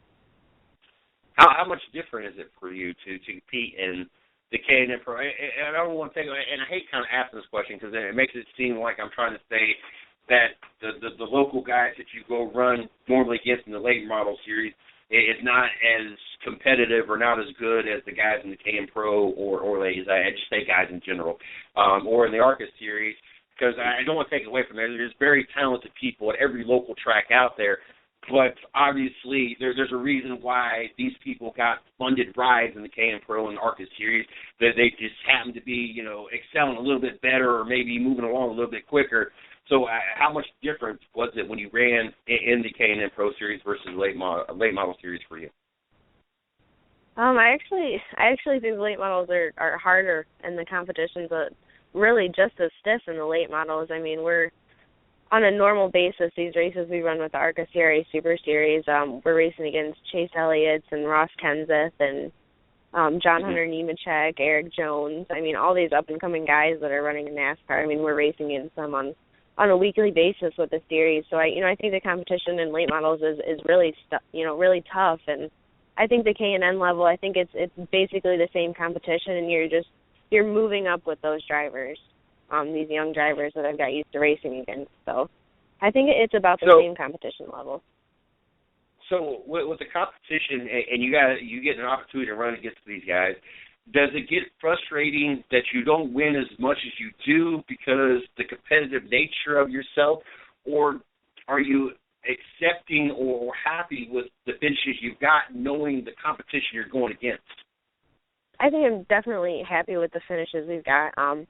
How much different is it for you to compete in the K&N Pro? And I don't want to take, and I hate kind of asking this question because it makes it seem like I'm trying to say that the local guys that you go run normally against in the late model series is not as competitive or not as good as the guys in the KM Pro or ladies. I just say guys in general, or in the ARCA series, because I don't want to take it away from there. There's very talented people at every local track out there, but obviously there's a reason why these people got funded rides in the KM Pro and ARCA series, that they just happen to be, excelling a little bit better or maybe moving along a little bit quicker. So how much difference was it when you ran in the K&N Pro Series versus late model series for you? I actually think the late models are harder in the competitions, but really just as stiff in the late models. I mean, we're on a normal basis, these races we run with the ARCA Series, Super Series, we're racing against Chase Elliott's and Ross Kenseth and John Hunter Nemechek, Eric Jones. I mean, all these up-and-coming guys that are running in NASCAR. I mean, we're racing against them on a weekly basis with the series. So I think the competition in late models is really really tough, and I think the K&N level, I think it's basically the same competition, and you're moving up with those drivers, these young drivers that I've got used to racing against. So I think it's about the same competition level. So with the competition, and you get an opportunity to run against these guys, does it get frustrating that you don't win as much as you do because the competitive nature of yourself, or are you accepting or happy with the finishes you've got, knowing the competition you're going against? I think I'm definitely happy with the finishes we've got. And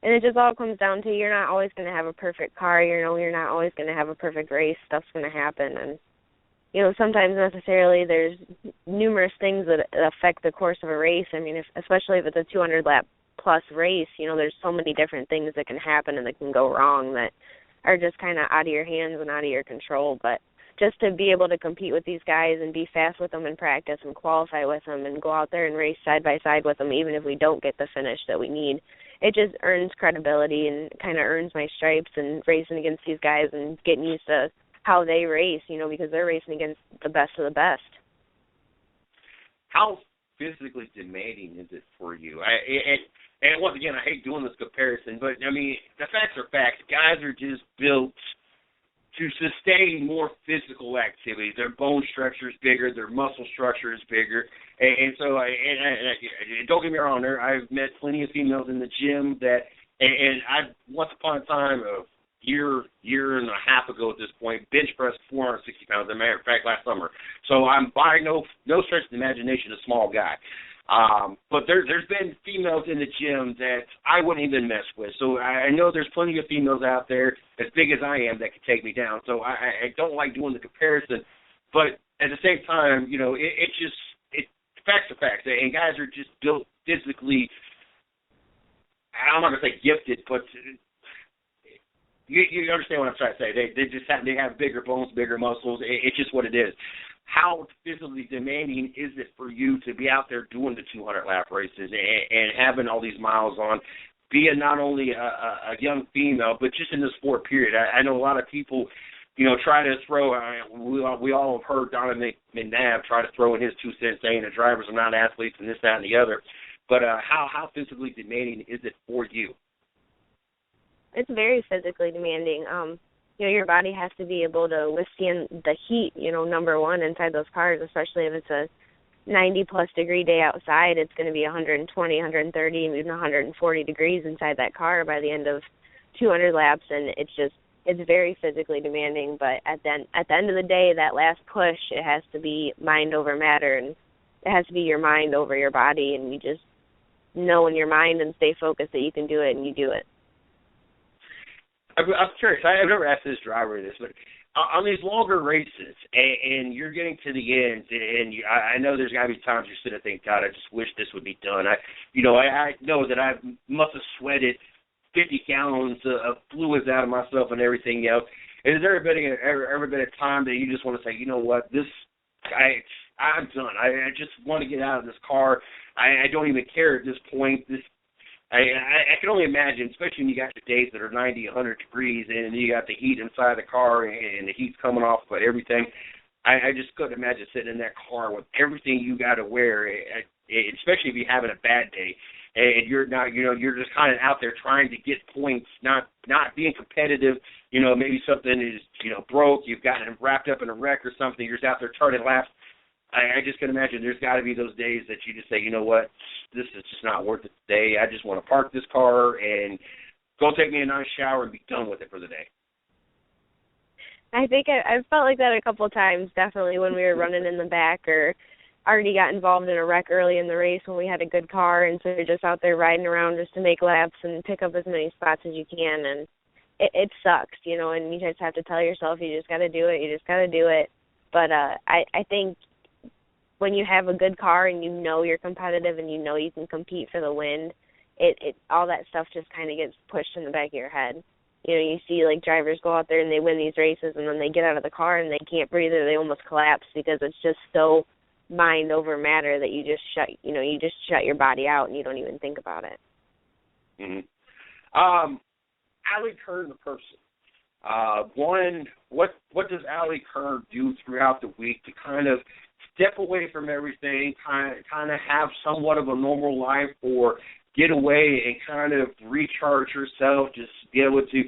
it just all comes down to you're not always going to have a perfect car. You're not always going to have a perfect race. Stuff's going to happen. And, sometimes necessarily there's numerous things that affect the course of a race. I mean, especially if it's a 200-lap plus race, there's so many different things that can happen and that can go wrong that are just kind of out of your hands and out of your control. But just to be able to compete with these guys and be fast with them in practice and qualify with them and go out there and race side by side with them, even if we don't get the finish that we need, it just earns credibility and kind of earns my stripes and racing against these guys and getting used to how they race, because they're racing against the best of the best. How physically demanding is it for you? And once again, I hate doing this comparison, but, I mean, the facts are facts. Guys are just built to sustain more physical activity. Their bone structure is bigger, their muscle structure is bigger. And so, don't get me wrong, I've met plenty of females in the gym that, and I once upon a time, year and a half ago at this point, bench pressed 460 pounds, as a matter of fact, last summer. So I'm by no stretch of the imagination a small guy. But there's been females in the gym that I wouldn't even mess with. So I know there's plenty of females out there as big as I am that could take me down. So I don't like doing the comparison. But at the same time, facts are facts. And guys are just built physically, I'm not going to say gifted, but you understand what I'm trying to say. They have bigger bones, bigger muscles. It's just what it is. How physically demanding is it for you to be out there doing the 200-lap races and having all these miles on, being not only a young female, but just in the sport period? I know a lot of people, try to throw, we all have heard Donovan McNabb try to throw in his 2 cents saying the drivers are not athletes and this, that, and the other. But how physically demanding is it for you? It's very physically demanding. Your body has to be able to withstand the heat, number one, inside those cars, especially if it's a 90-plus degree day outside. It's going to be 120, 130, even 140 degrees inside that car by the end of 200 laps, and it's very physically demanding. But at the end of the day, that last push, it has to be mind over matter, and it has to be your mind over your body, and you just know in your mind and stay focused that you can do it, and you do it. I'm curious. I've never asked this driver this, but on these longer races, and you're getting to the end, and I know there's got to be times you sit and think, God, I just wish this would be done. I know that I must have sweated 50 gallons of fluids out of myself and everything else. Has there ever been a time that you just want to say, you know what, I'm done. I just want to get out of this car. I don't even care at this point. I can only imagine, especially when you got the days that are 90, 100 degrees, and you got the heat inside the car, and the heat's coming off of everything. I just couldn't imagine sitting in that car with everything you got to wear, especially if you're having a bad day, and you're not, you're just kind of out there trying to get points, not being competitive. Maybe something is, broke, you've gotten wrapped up in a wreck or something. You're just out there turning laps. I just can imagine there's got to be those days that you just say, you know what, this is just not worth it today. I just want to park this car and go take me a nice shower and be done with it for the day. I think I felt like that a couple of times, definitely when we were running in the back or already got involved in a wreck early in the race when we had a good car, and so you're just out there riding around just to make laps and pick up as many spots as you can, and it sucks, you know, and you just have to tell yourself you just got to do it. But I think when you have a good car and you know you're competitive and you know you can compete for the win, it all that stuff just kind of gets pushed in the back of your head. You know, you see like drivers go out there and they win these races and then they get out of the car and they can't breathe or they almost collapse because it's just so mind over matter that you just shut your body out and you don't even think about it. Mm-hmm. Allie Kern, the person. What does Allie Kern do throughout the week to kind of step away from everything, kind of have somewhat of a normal life, or get away and kind of recharge herself, just be able to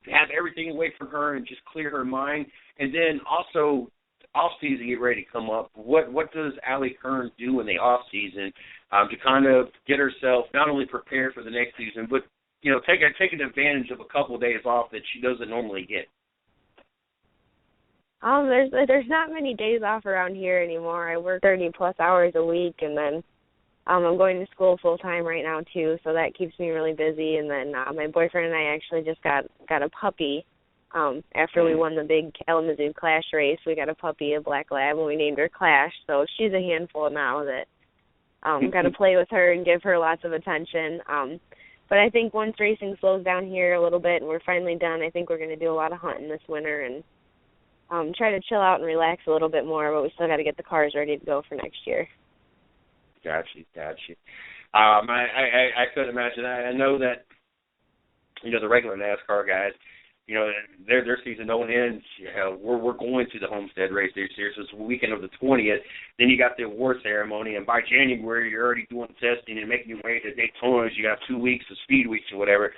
have everything away from her and just clear her mind? And then also, off-season get ready to come up. What does Allie Kern do in the off-season to kind of get herself not only prepared for the next season, but, you know, taking advantage of a couple of days off that she doesn't normally get? There's not many days off around here anymore. I work 30-plus hours a week, and then I'm going to school full-time right now, too, so that keeps me really busy. And then my boyfriend and I actually just got a puppy. After we won the big Kalamazoo Clash race, we got a puppy, a black lab, and we named her Clash. So she's a handful now that got to play with her and give her lots of attention. But I think once racing slows down here a little bit and we're finally done, I think we're going to do a lot of hunting this winter and try to chill out and relax a little bit more, but we still got to get the cars ready to go for next year. Gotcha. I couldn't imagine. I know that, you know, the regular NASCAR guys, you know, their season don't end. You know, we're going to the Homestead race this year, so it's the weekend of the 20th. Then you got the award ceremony, and by January you're already doing testing and making your way to Daytona. You got 2 weeks of speed weeks or whatever.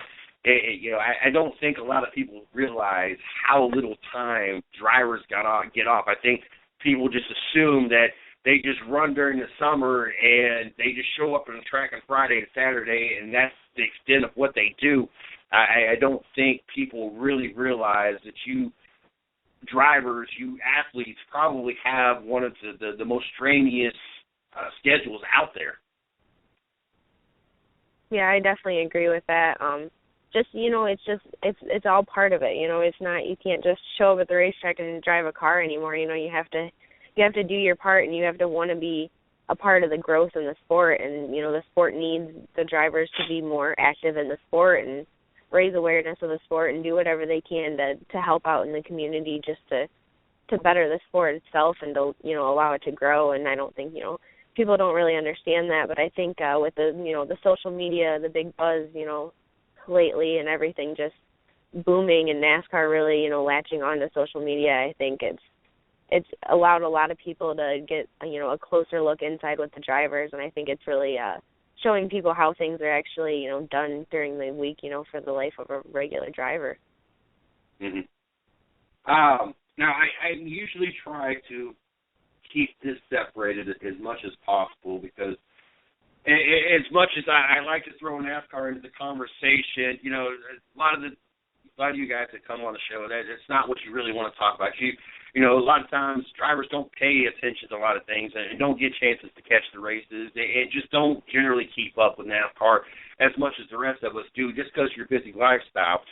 You know, I don't think a lot of people realize how little time drivers get off. I think people just assume that they just run during the summer and they just show up on the track on Friday and Saturday, and that's the extent of what they do. I don't think people really realize that you drivers, you athletes, probably have one of the most strenuous schedules out there. Yeah, I definitely agree with that. Just, you know, it's all part of it. You know, it's not, you can't just show up at the racetrack and drive a car anymore. You know, you have to do your part, and you have to want to be a part of the growth in the sport. And, you know, the sport needs the drivers to be more active in the sport and raise awareness of the sport and do whatever they can to help out in the community, just to better the sport itself and to, you know, allow it to grow. And I don't think, you know, people don't really understand that, but I think with the, you know, the social media, the big buzz, you know, lately and everything just booming, and NASCAR really, you know, latching on to social media, I think it's allowed a lot of people to get, you know, a closer look inside with the drivers, and I think it's really showing people how things are actually, you know, done during the week, you know, for the life of a regular driver. Mm-hmm. Now, I usually try to keep this separated as much as possible, because as much as I like to throw NASCAR into the conversation, you know, a lot of you guys that come on the show, it's not what you really want to talk about. You know, a lot of times drivers don't pay attention to a lot of things and don't get chances to catch the races and just don't generally keep up with NASCAR as much as the rest of us do, just because of your busy lifestyle.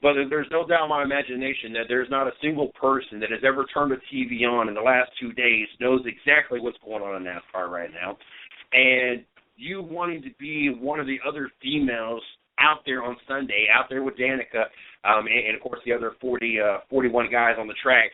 But there's no doubt in my imagination that there's not a single person that has ever turned a TV on in the last 2 days knows exactly what's going on in NASCAR right now. And you wanting to be one of the other females out there on Sunday, out there with Danica, and of course the other 41 guys on the track,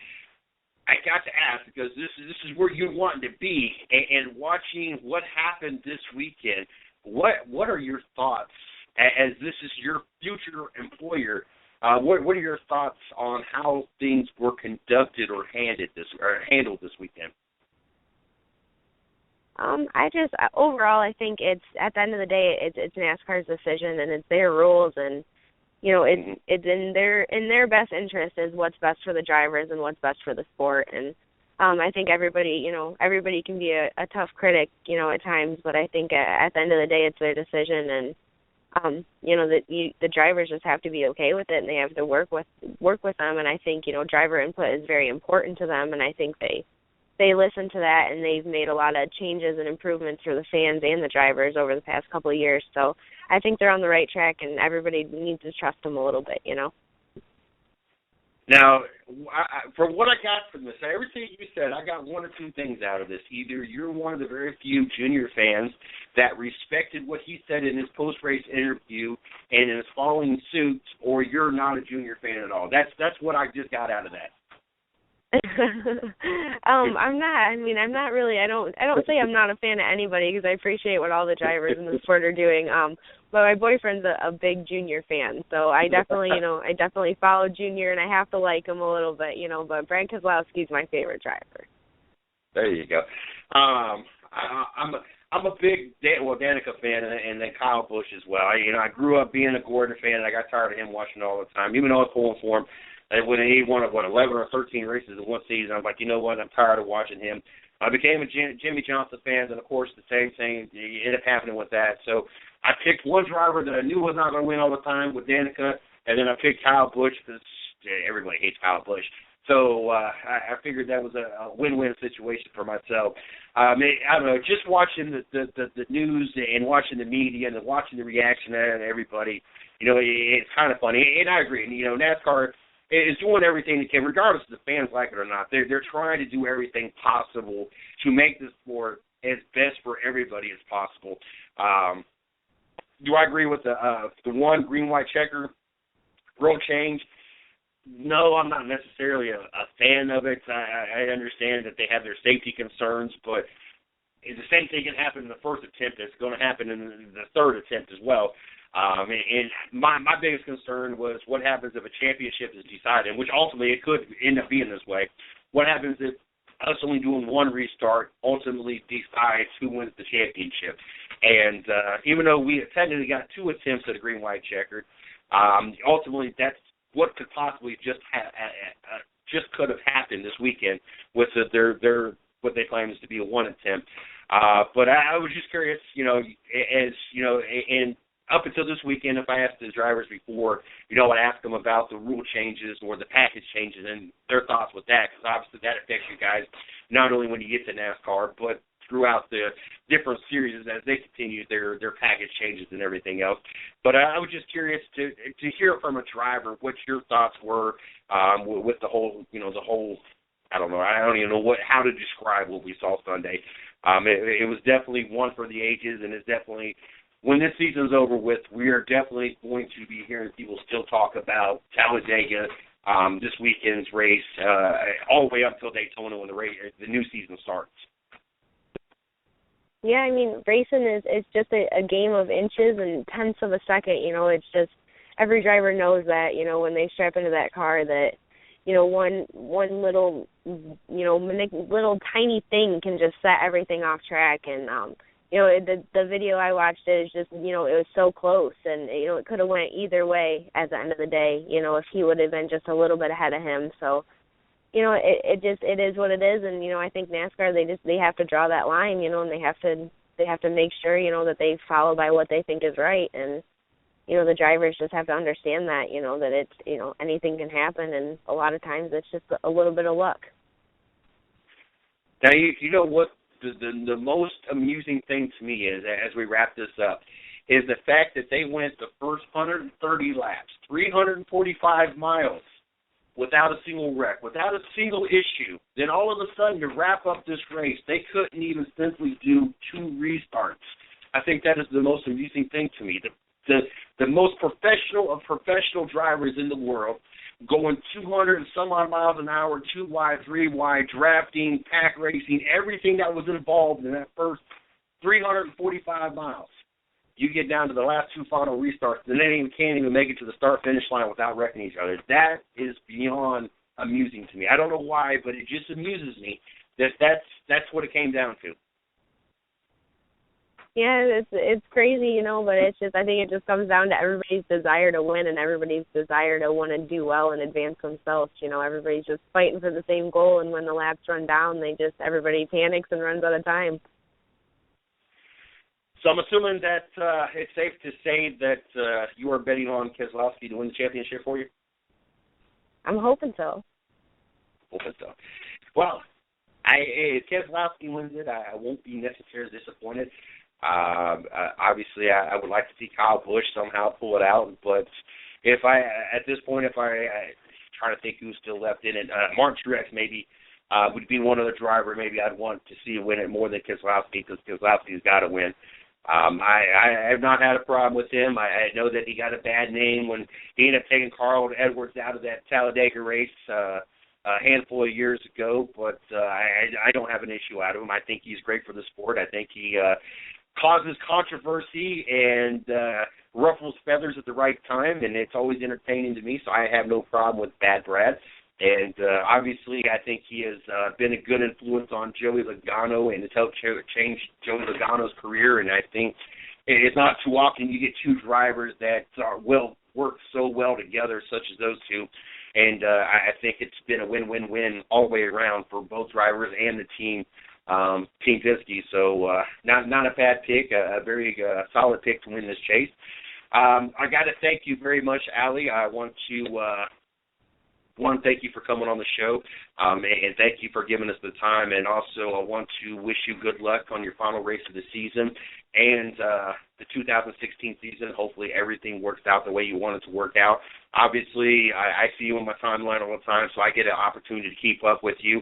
I got to ask, because this is where you want to be, and watching what happened this weekend, what are your thoughts, as this is your future employer? What are your thoughts on how things were conducted or handled this weekend? Overall, I think it's, at the end of the day, it's NASCAR's decision and it's their rules, and you know, it's in their best interest is what's best for the drivers and what's best for the sport. And I think everybody can be a tough critic, at times, but I think at the end of the day, it's their decision, and that the drivers just have to be okay with it, and they have to work with them. And I think driver input is very important to them, and I think they listen to that, and they've made a lot of changes and improvements for the fans and the drivers over the past couple of years. So I think they're on the right track, and everybody needs to trust them a little bit. Now, from what I got from this, everything you said, I got one or two things out of this. Either you're one of the very few junior fans that respected what he said in his post-race interview and is following suit, or you're not a junior fan at all. That's what I just got out of that. I'm not really. I don't say I'm not a fan of anybody, because I appreciate what all the drivers in the sport are doing. But my boyfriend's a big Junior fan, so I definitely follow Junior, and I have to like him a little bit, But Brad Keselowski's my favorite driver. There you go. I'm a big Danica fan, and then Kyle Busch as well. I grew up being a Gordon fan, and I got tired of him watching all the time, even though I was pulling for him. When he won 11 or 13 races in one season, I'm like, you know what? I'm tired of watching him. I became a Jimmy Johnson fan, and of course the same thing ended up happening with that. So I picked one driver that I knew was not going to win all the time with Danica, and then I picked Kyle Busch because everybody hates Kyle Busch. So I figured that was a win-win situation for myself. I don't know, just watching the news and watching the media and watching the reaction of everybody, it's kind of funny. And I agree. NASCAR is doing everything they can, regardless if the fans like it or not. They're trying to do everything possible to make this sport as best for everybody as possible. Do I agree with the one green-white checker rule change? No, I'm not necessarily a fan of it. I understand that they have their safety concerns, but the same thing can happen in the first attempt. It's going to happen in the third attempt as well. And my biggest concern was what happens if a championship is decided, which ultimately it could end up being this way. What happens if us only doing one restart ultimately decides who wins the championship? And even though we technically got two attempts at a green-white checkered, ultimately that's what could possibly just could have happened this weekend with their what they claim is to be a one attempt. But I was just curious, and up until this weekend, if I asked the drivers before, I'd ask them about the rule changes or the package changes and their thoughts with that, because obviously that affects you guys not only when you get to NASCAR, but throughout the different series as they continue their package changes and everything else. But I was just curious to hear from a driver what your thoughts were with the whole, I don't know, I don't even know how to describe what we saw Sunday. It was definitely one for the ages, and it's definitely, when this season's over with, we are definitely going to be hearing people still talk about Talladega, this weekend's race, all the way up until Daytona when the new season starts. Yeah, racing is just a game of inches and tenths of a second. It's just every driver knows that, when they strap into that car that, one little, little tiny thing can just set everything off track. And, the video I watched is just, it was so close, and, it could have went either way at the end of the day, if he would have been just a little bit ahead of him. So, it is what it is, and I think NASCAR they have to draw that line, and they have to make sure that they follow by what they think is right, and the drivers just have to understand that that it's anything can happen, and a lot of times it's just a little bit of luck. Now you know what the most amusing thing to me is, as we wrap this up, is the fact that they went the first 130 laps, 345 miles. Without a single wreck, without a single issue. Then all of a sudden, to wrap up this race, they couldn't even simply do two restarts. I think that is the most amusing thing to me. The most professional of professional drivers in the world, going 200 and some odd miles an hour, 2 wide, 3 wide, drafting, pack racing, everything that was involved in that first 345 miles. You get down to the last two final restarts, and they can't even make it to the start-finish line without wrecking each other. That is beyond amusing to me. I don't know why, but it just amuses me that's what it came down to. Yeah, it's crazy, you know, but it's just, I think it just comes down to everybody's desire to win and everybody's desire to want to do well and advance themselves. You know, everybody's just fighting for the same goal, and when the laps run down, everybody panics and runs out of time. So I'm assuming that it's safe to say that you are betting on Keselowski to win the championship for you? I'm hoping so. Hoping so. Well, if Keselowski wins it, I won't be necessarily disappointed. Obviously, I would like to see Kyle Busch somehow pull it out, but at this point, if I trying to think who's still left in it, Martin Truex maybe would be one other driver maybe I'd want to see win it more than Keselowski, because Keselowski's got to win. I have not had a problem with him. I know that he got a bad name when he ended up taking Carl Edwards out of that Talladega race a handful of years ago, but I don't have an issue out of him. I think he's great for the sport. I think he causes controversy and ruffles feathers at the right time, and it's always entertaining to me, so I have no problem with Bad Brad. And obviously, I think he has been a good influence on Joey Logano and has helped change Joey Logano's career. And I think it's not too often you get two drivers that work so well together, such as those two. And I think it's been a win-win-win all the way around for both drivers and the team, Team Penske. So not a bad pick, a very solid pick to win this chase. I got to thank you very much, Allie. I want to thank you for coming on the show, and thank you for giving us the time. And also, I want to wish you good luck on your final race of the season and the 2016 season. Hopefully, everything works out the way you want it to work out. Obviously, I see you on my timeline all the time, so I get an opportunity to keep up with you.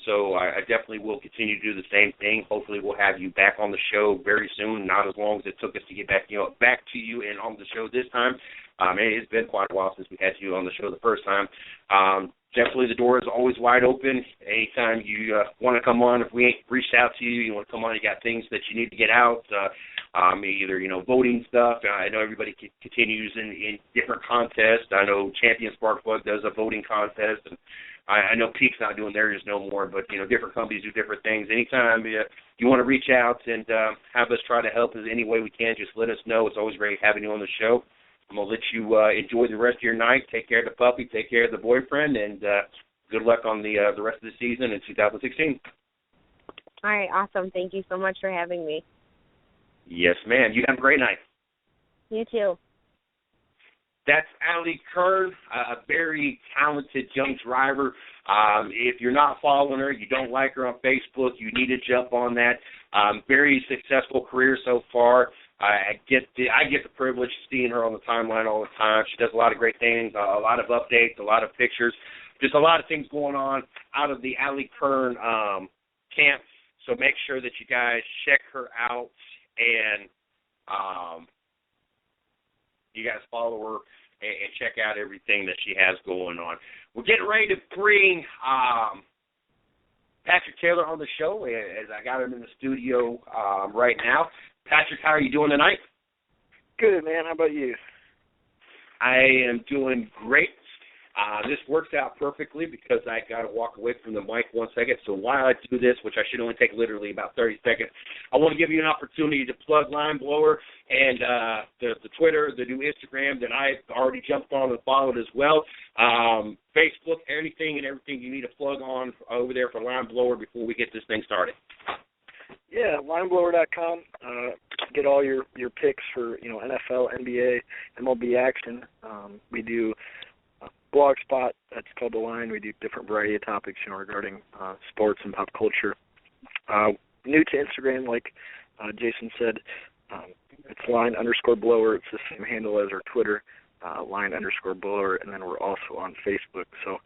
So I definitely will continue to do the same thing. Hopefully, we'll have you back on the show very soon, not as long as it took us to get back to you and on the show this time. It's been quite a while since we had you on the show the first time. Definitely the door is always wide open. Anytime you want to come on, if we ain't reached out to you, you want to come on, you got things that you need to get out, either, voting stuff. I know everybody continues in different contests. I know Champion Sparkplug does a voting contest, and I know Peak's not doing theirs no more, but, different companies do different things. Anytime you want to reach out and have us try to help in any way we can, just let us know. It's always great having you on the show. I'm going to let you enjoy the rest of your night. Take care of the puppy. Take care of the boyfriend. And good luck on the rest of the season in 2016. All right, awesome. Thank you so much for having me. Yes, ma'am. You have a great night. You too. That's Allie Kern, a very talented young driver. If you're not following her, you don't like her on Facebook, you need to jump on that. Very successful career so far. I get the privilege of seeing her on the timeline all the time. She does a lot of great things, a lot of updates, a lot of pictures, just a lot of things going on out of the Allie Kern camp. So make sure that you guys check her out and you guys follow her and check out everything that she has going on. We're getting ready to bring Patrick Taylor on the show, as I got him in the studio right now. Patrick, how are you doing tonight? Good, man. How about you? I am doing great. This works out perfectly because I got to walk away from the mic 1 second. So while I do this, which I should only take literally about 30 seconds, I want to give you an opportunity to plug Line Blower and the Twitter, the new Instagram that I've already jumped on and followed as well. Facebook, anything and everything you need to plug on over there for Line Blower before we get this thing started. Yeah, lineblower.com. Get all your picks for NFL, NBA, MLB action. We do blog spot that's called The Line. We do different variety of topics regarding sports and pop culture. New to Instagram, like Jason said, it's line_blower. It's the same handle as our Twitter, line_blower, and then we're also on Facebook. So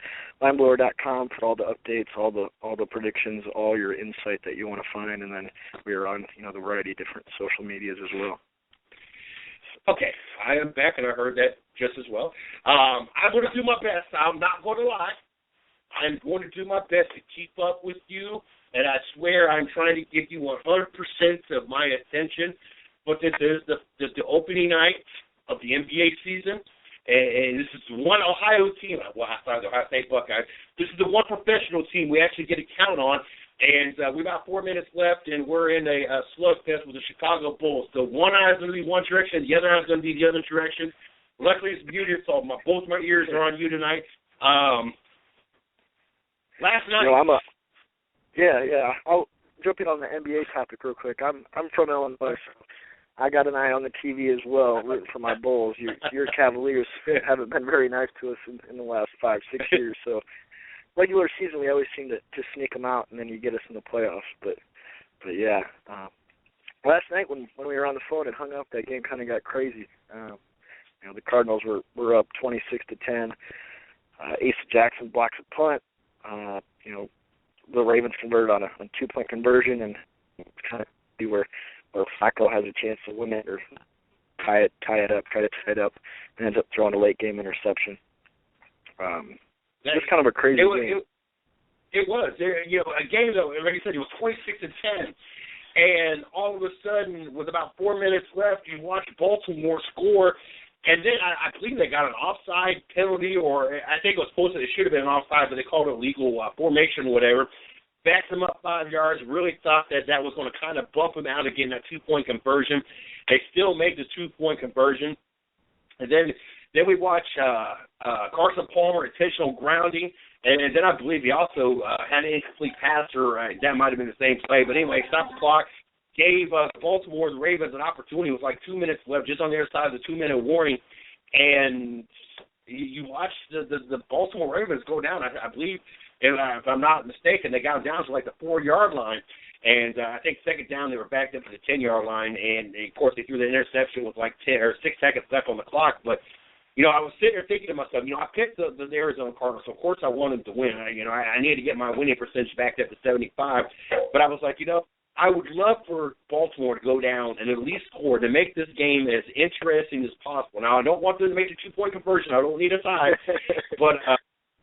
lineblower.com for all the updates, all the predictions, all your insight that you want to find, and then we are on the variety of different social medias as well. Okay, I am back, and I heard that just as well. I'm going to do my best. I'm not going to lie. I'm going to do my best to keep up with you, and I swear I'm trying to give you 100% of my attention. But this is the opening night of the NBA season, and this is one Ohio team. Well, outside the Ohio State Buckeyes, this is the one professional team we actually get to count on And we about 4 minutes left, and we're in a slugfest with the Chicago Bulls. So one eye is going to be one direction, the other eye is going to be the other direction. Luckily, it's muted, so both my ears are on you tonight. Last night. I'll jump in on the NBA topic real quick. I'm from Illinois, so I got an eye on the TV as well, rooting for my Bulls. Your Cavaliers haven't been very nice to us in the last 5-6 years, so regular season we always seem to sneak them out, and then you get us in the playoffs. But yeah, last night when we were on the phone and hung up, that game kind of got crazy. The Cardinals were up 26-10. Asa Jackson blocks a punt. The Ravens converted on a 2-point conversion, and kind of see where Flacco has a chance to win it or try to tie it up, and ends up throwing a late game interception. Just kind of a crazy game. It was. A game that, like you said, it was 26-10, and all of a sudden, with about 4 minutes left, you watch Baltimore score, and then I believe they got an offside penalty, or I think it should have been an offside, but they called it illegal formation or whatever. Backed them up 5 yards, really thought that was going to kind of bump them out again, that 2-point conversion. They still made the 2-point conversion. And then we watch Carson Palmer, intentional grounding, and then I believe he also had an incomplete pass, or that might have been the same play. But anyway, stopped the clock, gave Baltimore the Ravens an opportunity. It was like 2 minutes left, just on the other side of the 2-minute warning. And you watch the Baltimore Ravens go down, I believe, if I'm not mistaken, they got down to like the 4-yard line. And I think second down, they were backed up to the 10-yard line. And, of course, they threw the interception with like 6 seconds left on the clock. But, I was sitting there thinking to myself, I picked the Arizona Cardinals, so of course I wanted to win. I needed to get my winning percentage back up to 75. But I was like, I would love for Baltimore to go down and at least score to make this game as interesting as possible. Now, I don't want them to make the 2-point conversion. I don't need a tie. But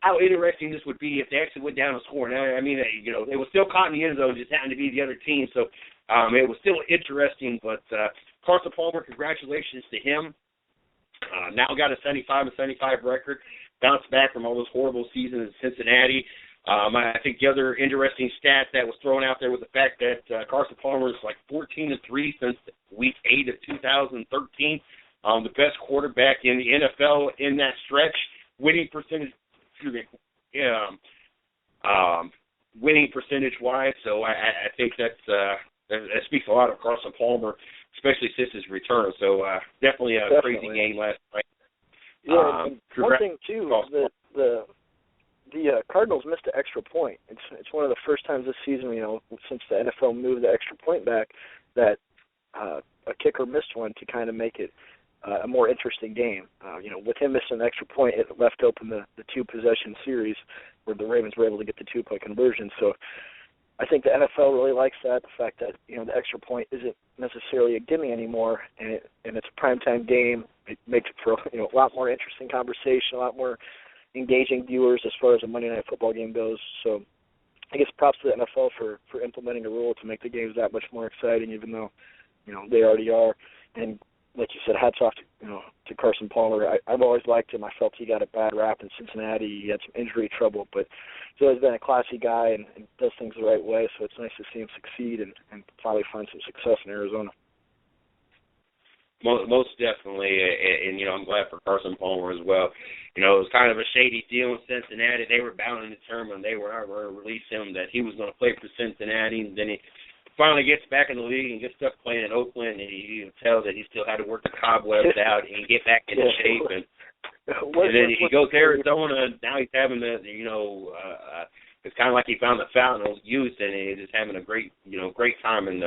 how interesting this would be if they actually went down and scored. They were still caught in the end zone, just happened to be the other team. So it was still interesting. But Carson Palmer, congratulations to him. Now got a 75-75 record, bounced back from all those horrible seasons in Cincinnati. I think the other interesting stat that was thrown out there was the fact that Carson Palmer is like 14-3 since week 8 of 2013. The best quarterback in the NFL in that stretch. Winning percentage wise. So I think that speaks a lot of Carson Palmer, especially since his return. So definitely a crazy game last night. Yeah, one thing too, the Cardinals missed an extra point. It's one of the first times this season, since the NFL moved the extra point back, that a kicker missed one to kind of make it a more interesting game. With him missing an extra point, it left open the 2-possession series where the Ravens were able to get the 2-point conversion. So I think the NFL really likes that, the fact that, the extra point isn't necessarily a gimme anymore, and it's a primetime game. It makes it for, a lot more interesting conversation, a lot more engaging viewers as far as a Monday Night Football game goes. So I guess props to the NFL for implementing a rule to make the games that much more exciting, even though, they already are. And like you said, hats off to Carson Palmer. I've always liked him. I felt he got a bad rap in Cincinnati. He had some injury trouble, but he's always been a classy guy and does things the right way, so it's nice to see him succeed and finally find some success in Arizona. Most definitely, and I'm glad for Carson Palmer as well. It was kind of a shady deal in Cincinnati. They were bound and determined they were not going to release him, that he was going to play for Cincinnati, and then he finally gets back in the league and gets stuck playing in Oakland, and you tell that he still had to work the cobwebs out and get back into shape. And then he goes to Arizona, and now he's having it's kind of like he found the fountain of youth, and he's just having a great time in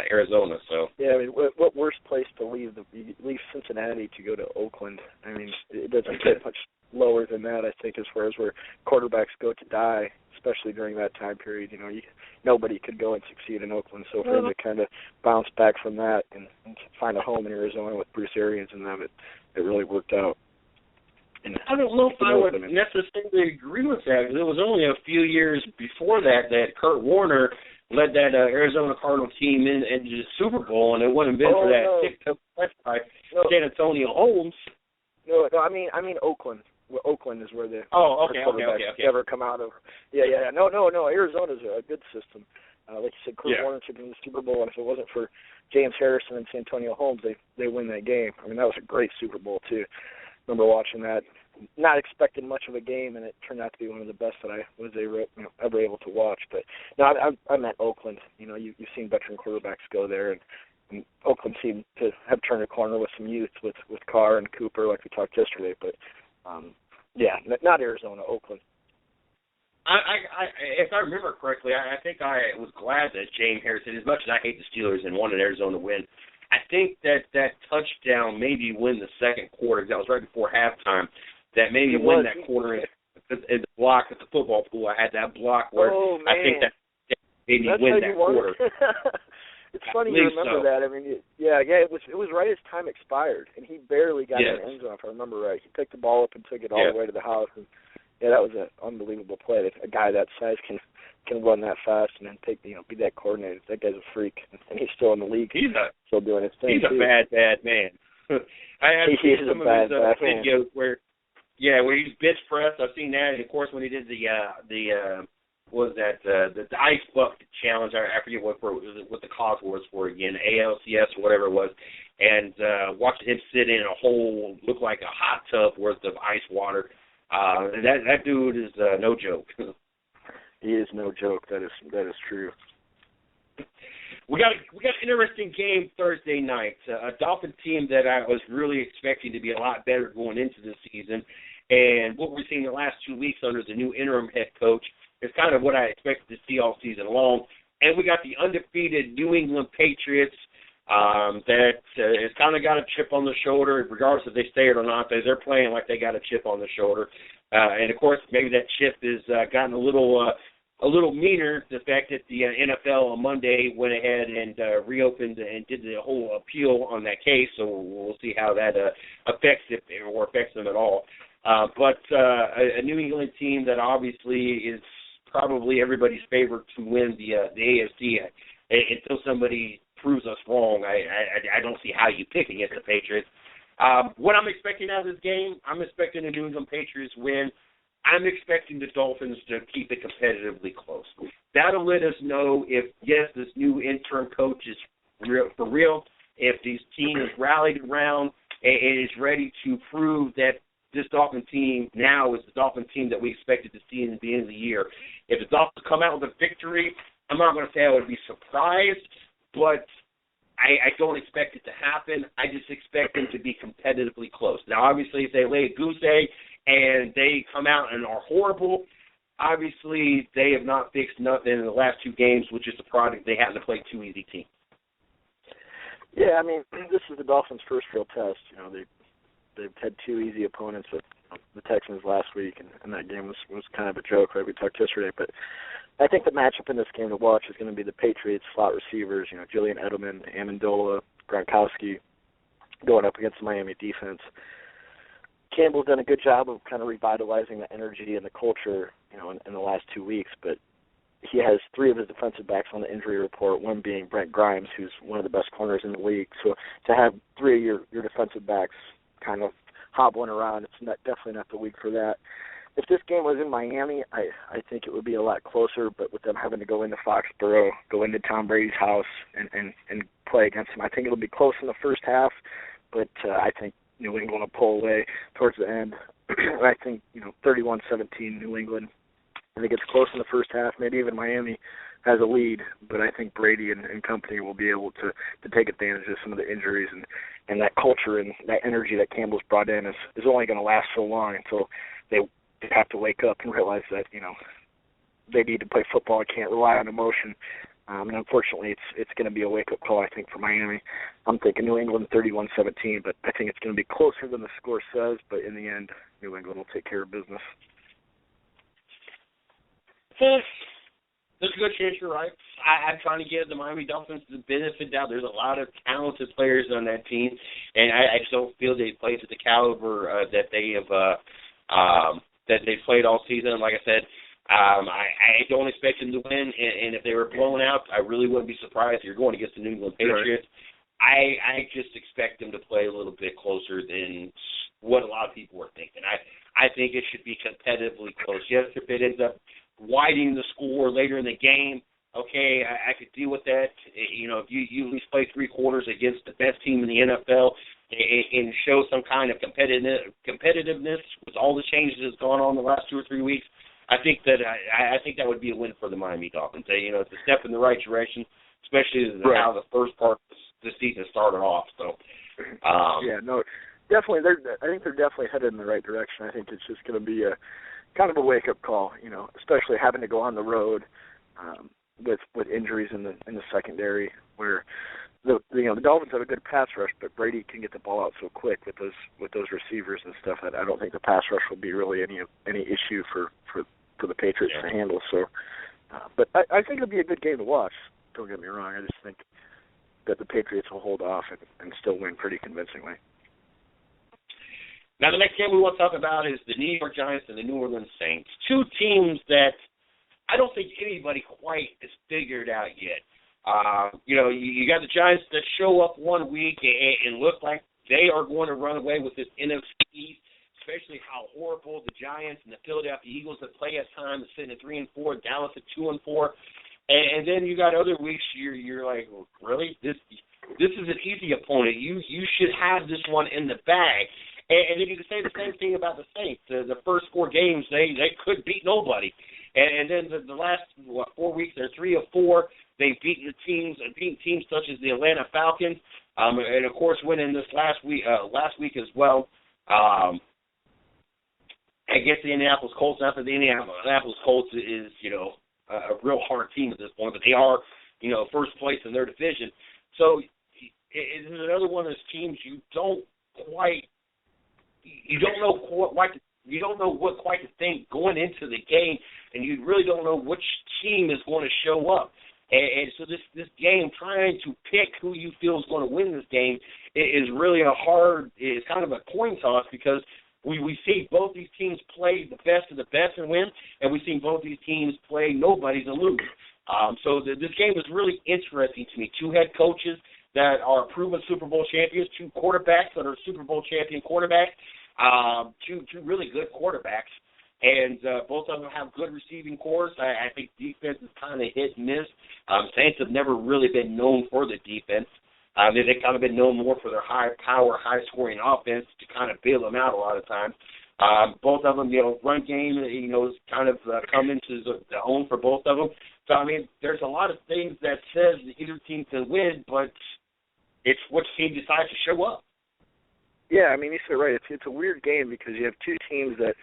Arizona. So yeah, what worse place to leave Cincinnati to go to Oakland? It doesn't get much lower than that, I think, as far as where quarterbacks go to die, especially during that time period. Nobody could go and succeed in Oakland, so for him to kind of bounce back from that and find a home in Arizona with Bruce Arians and them, it really worked out. And I don't know if I would necessarily agree with that. It was only a few years before that Kurt Warner led that Arizona Cardinal team into the Super Bowl, and it wouldn't have been for that pick by San Antonio Holmes. No, I mean Oakland. Oakland is where the okay. ever come out of. Yeah. No. Arizona's a good system. Like you said, Kurt Warner took them to the Super Bowl, and if it wasn't for James Harrison and Santonio Holmes, they win that game. I mean, that was a great Super Bowl too. Remember watching that, not expecting much of a game, and it turned out to be one of the best that I was ever able to watch. But no, I meant Oakland. You've seen veteran quarterbacks go there, and Oakland seemed to have turned a corner with some youth with Carr and Cooper, like we talked yesterday. But not Arizona, Oakland. If I remember correctly, I think I was glad that James Harrison, as much as I hate the Steelers and wanted Arizona to win, I think that touchdown maybe win the second quarter, because that was right before halftime, that maybe win that quarter in the block at the football pool. I had that block where I think that maybe win that quarter. It's funny you remember that. I mean, it was right as time expired, and he barely got in the end zone, if I remember right. He picked the ball up and took it all the way to the house, and that was an unbelievable play. A guy that size can run that fast and then be that coordinated. That guy's a freak, and he's still in the league. Still doing his thing. He's a bad man. I have seen some of his videos where he's bench pressed. I've seen that, and of course when he did the ice bucket challenge. I forget what the cause was for it again, ALCS or whatever it was, and watching him sit in a hole looked like a hot tub worth of ice water. That dude is no joke. He is no joke. That is true. We got an interesting game Thursday night. A Dolphin team that I was really expecting to be a lot better going into the season, and what we're seeing the last 2 weeks under the new interim head coach is kind of what I expected to see all season long. And we got the undefeated New England Patriots that has kind of got a chip on the shoulder, regardless if they stay it or not. They're playing like they got a chip on the shoulder. And, of course, maybe that chip has gotten a little meaner, the fact that the NFL on Monday went ahead and reopened and did the whole appeal on that case. So we'll see how that affects it or affects them at all. But a New England team that obviously is probably everybody's favorite to win the AFC until somebody proves us wrong. I don't see how you pick against the Patriots. What I'm expecting out of this game, I'm expecting the New England Patriots win. I'm expecting the Dolphins to keep it competitively close. That'll let us know if, yes, this new interim coach is for real, if this team is rallied around and is ready to prove that this Dolphin team now is the Dolphin team that we expected to see in the end of the year. If the Dolphins come out with a victory, I'm not going to say I would be surprised, but I don't expect it to happen. I just expect them to be competitively close. Now, obviously, if they lay a goose egg and they come out and are horrible, obviously they have not fixed nothing in the last two games, which is the product they happen to play two easy teams. Yeah, I mean, this is the Dolphins' first real test. They've had two easy opponents with the Texans last week, and that game was kind of a joke, right? We talked yesterday, but I think the matchup in this game to watch is going to be the Patriots slot receivers, Julian Edelman, Amendola, Gronkowski, going up against the Miami defense. Campbell's done a good job of kind of revitalizing the energy and the culture, in the last 2 weeks, but he has three of his defensive backs on the injury report, one being Brent Grimes, who's one of the best corners in the league. So to have three of your defensive backs kind of hobbling around, it's definitely not the week for that. If this game was in Miami, I think it would be a lot closer, but with them having to go into Foxborough, go into Tom Brady's house, and play against him, I think it'll be close in the first half, but I think New England will pull away towards the end. I think, 31-17 New England. I think it's close in the first half. Maybe even Miami has a lead, but I think Brady and company will be able to take advantage of some of the injuries and that culture and that energy that Campbell's brought in is only going to last so long until they have to wake up and realize that, they need to play football and can't rely on emotion. And unfortunately, it's going to be a wake-up call, I think, for Miami. I'm thinking New England 31-17, but I think it's going to be closer than the score says, but in the end, New England will take care of business. There's a good chance you're right. I'm trying to give the Miami Dolphins the benefit out. There's a lot of talented players on that team, and I just don't feel they played to the caliber that they have that they've played all season. Like I said, I don't expect them to win, and if they were blown out, I really wouldn't be surprised. You're going against the New England Patriots. Right. I just expect them to play a little bit closer than what a lot of people were thinking. I think it should be competitively close. Yes, if it ends up widening the score later in the game, okay, I could deal with that. You know, if you at least play three quarters against the best team in the NFL and show some kind of competitiveness with all the changes that's gone on the last 2 or 3 weeks, I think that would be a win for the Miami Dolphins. You know, it's a step in the right direction, especially how the first part of the season started off. So, yeah, no, definitely. I think they're definitely headed in the right direction. I think it's just going to be a kind of a wake-up call, you know, especially having to go on the road with injuries in the secondary, where the Dolphins have a good pass rush, but Brady can get the ball out so quick with those receivers and stuff that I don't think the pass rush will be really any issue for the Patriots to handle. So, but I think it'll be a good game to watch. Don't get me wrong. I just think that the Patriots will hold off and still win pretty convincingly. Now, the next game we want to talk about is the New York Giants and the New Orleans Saints, two teams that I don't think anybody quite has figured out yet. You know, you got the Giants that show up one week and look like they are going to run away with this NFC East, especially how horrible the Giants and the Philadelphia Eagles that play at times, sitting at 3-4, Dallas at 2-4, and then you got other weeks you're like, well, really, this is an easy opponent. You should have this one in the bag. And you can say the same thing about the Saints. The first 4 games they could beat nobody. And then the last 4 weeks, they're 3 of 4. They've beaten teams such as the Atlanta Falcons, and of course winning this last week as well against the Indianapolis Colts. Not that the Indianapolis Colts is a real hard team at this point, but they are first place in their division. So it's another one of those teams you don't know what quite to think going into the game, and you really don't know which team is going to show up. And so this game, trying to pick who you feel is going to win this game, is really it's kind of a coin toss, because we see both these teams play the best of the best and win, and we've seen both these teams play nobodies and lose. So this game is really interesting to me. 2 head coaches that are proven Super Bowl champions, 2 quarterbacks that are Super Bowl champion quarterbacks, 2 really good quarterbacks, and both of them have good receiving cores. I think defense is kind of hit and miss. Saints have never really been known for the defense. They've kind of been known more for their high-power, high-scoring offense to kind of bail them out a lot of times. Both of them, run game, is kind of come into the own for both of them. So, I mean, there's a lot of things that says either team can win, but it's which team decides to show up. Yeah, I mean, you said it right. It's a weird game because you have 2 teams that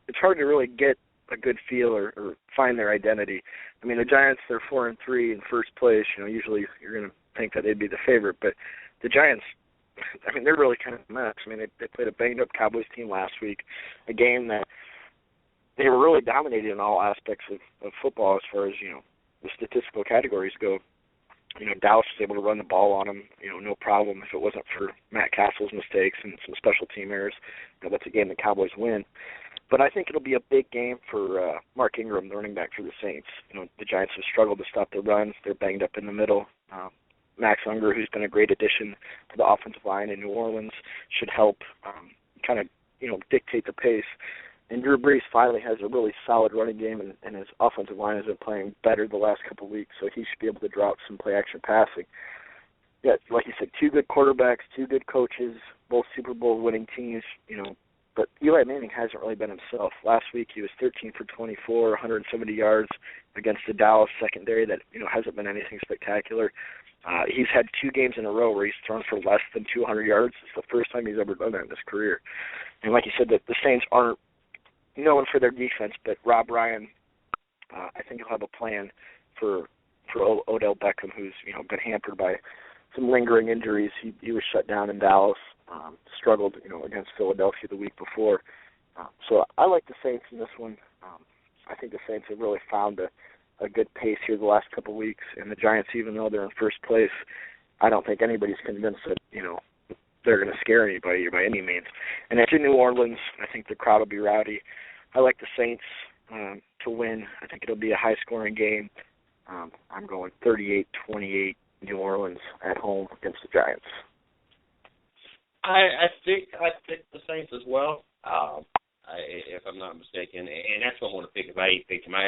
it's hard to really get a good feel or find their identity. I mean, the Giants, they're 4-3 in first place. Usually you're going to think that they'd be the favorite, but the Giants, I mean, they're really kind of a mess. I mean, they played a banged-up Cowboys team last week, a game that they were really dominating in all aspects of football as far as, the statistical categories go. Dallas was able to run the ball on them, no problem. If it wasn't for Matt Castle's mistakes and some special team errors, that's a game the Cowboys win. But I think it'll be a big game for Mark Ingram, the running back for the Saints. The Giants have struggled to stop the runs. They're banged up in the middle. Max Unger, who's been a great addition to the offensive line in New Orleans, should help kind of, dictate the pace. And Drew Brees finally has a really solid running game, and his offensive line has been playing better the last couple of weeks, so he should be able to draw up some play-action passing. Yeah, like you said, 2 good quarterbacks, 2 good coaches, both Super Bowl winning teams, but Eli Manning hasn't really been himself. Last week he was 13 for 24, 170 yards against the Dallas secondary that, hasn't been anything spectacular. He's had 2 games in a row where he's thrown for less than 200 yards. It's the first time he's ever done that in his career. And like you said, the Saints aren't known for their defense, but Rob Ryan, I think he'll have a plan for Odell Beckham, who's been hampered by some lingering injuries. He was shut down in Dallas, struggled against Philadelphia the week before. So I like the Saints in this one. I think the Saints have really found a good pace here the last couple of weeks, and the Giants, even though they're in first place, I don't think anybody's convinced that they're going to scare anybody by any means. And it's in New Orleans. I think the crowd will be rowdy. I like the Saints to win. I think it'll be a high-scoring game. I'm going 38-28 New Orleans at home against the Giants. I think the Saints as well. if I'm not mistaken, and that's what I want to pick if I ain't picking my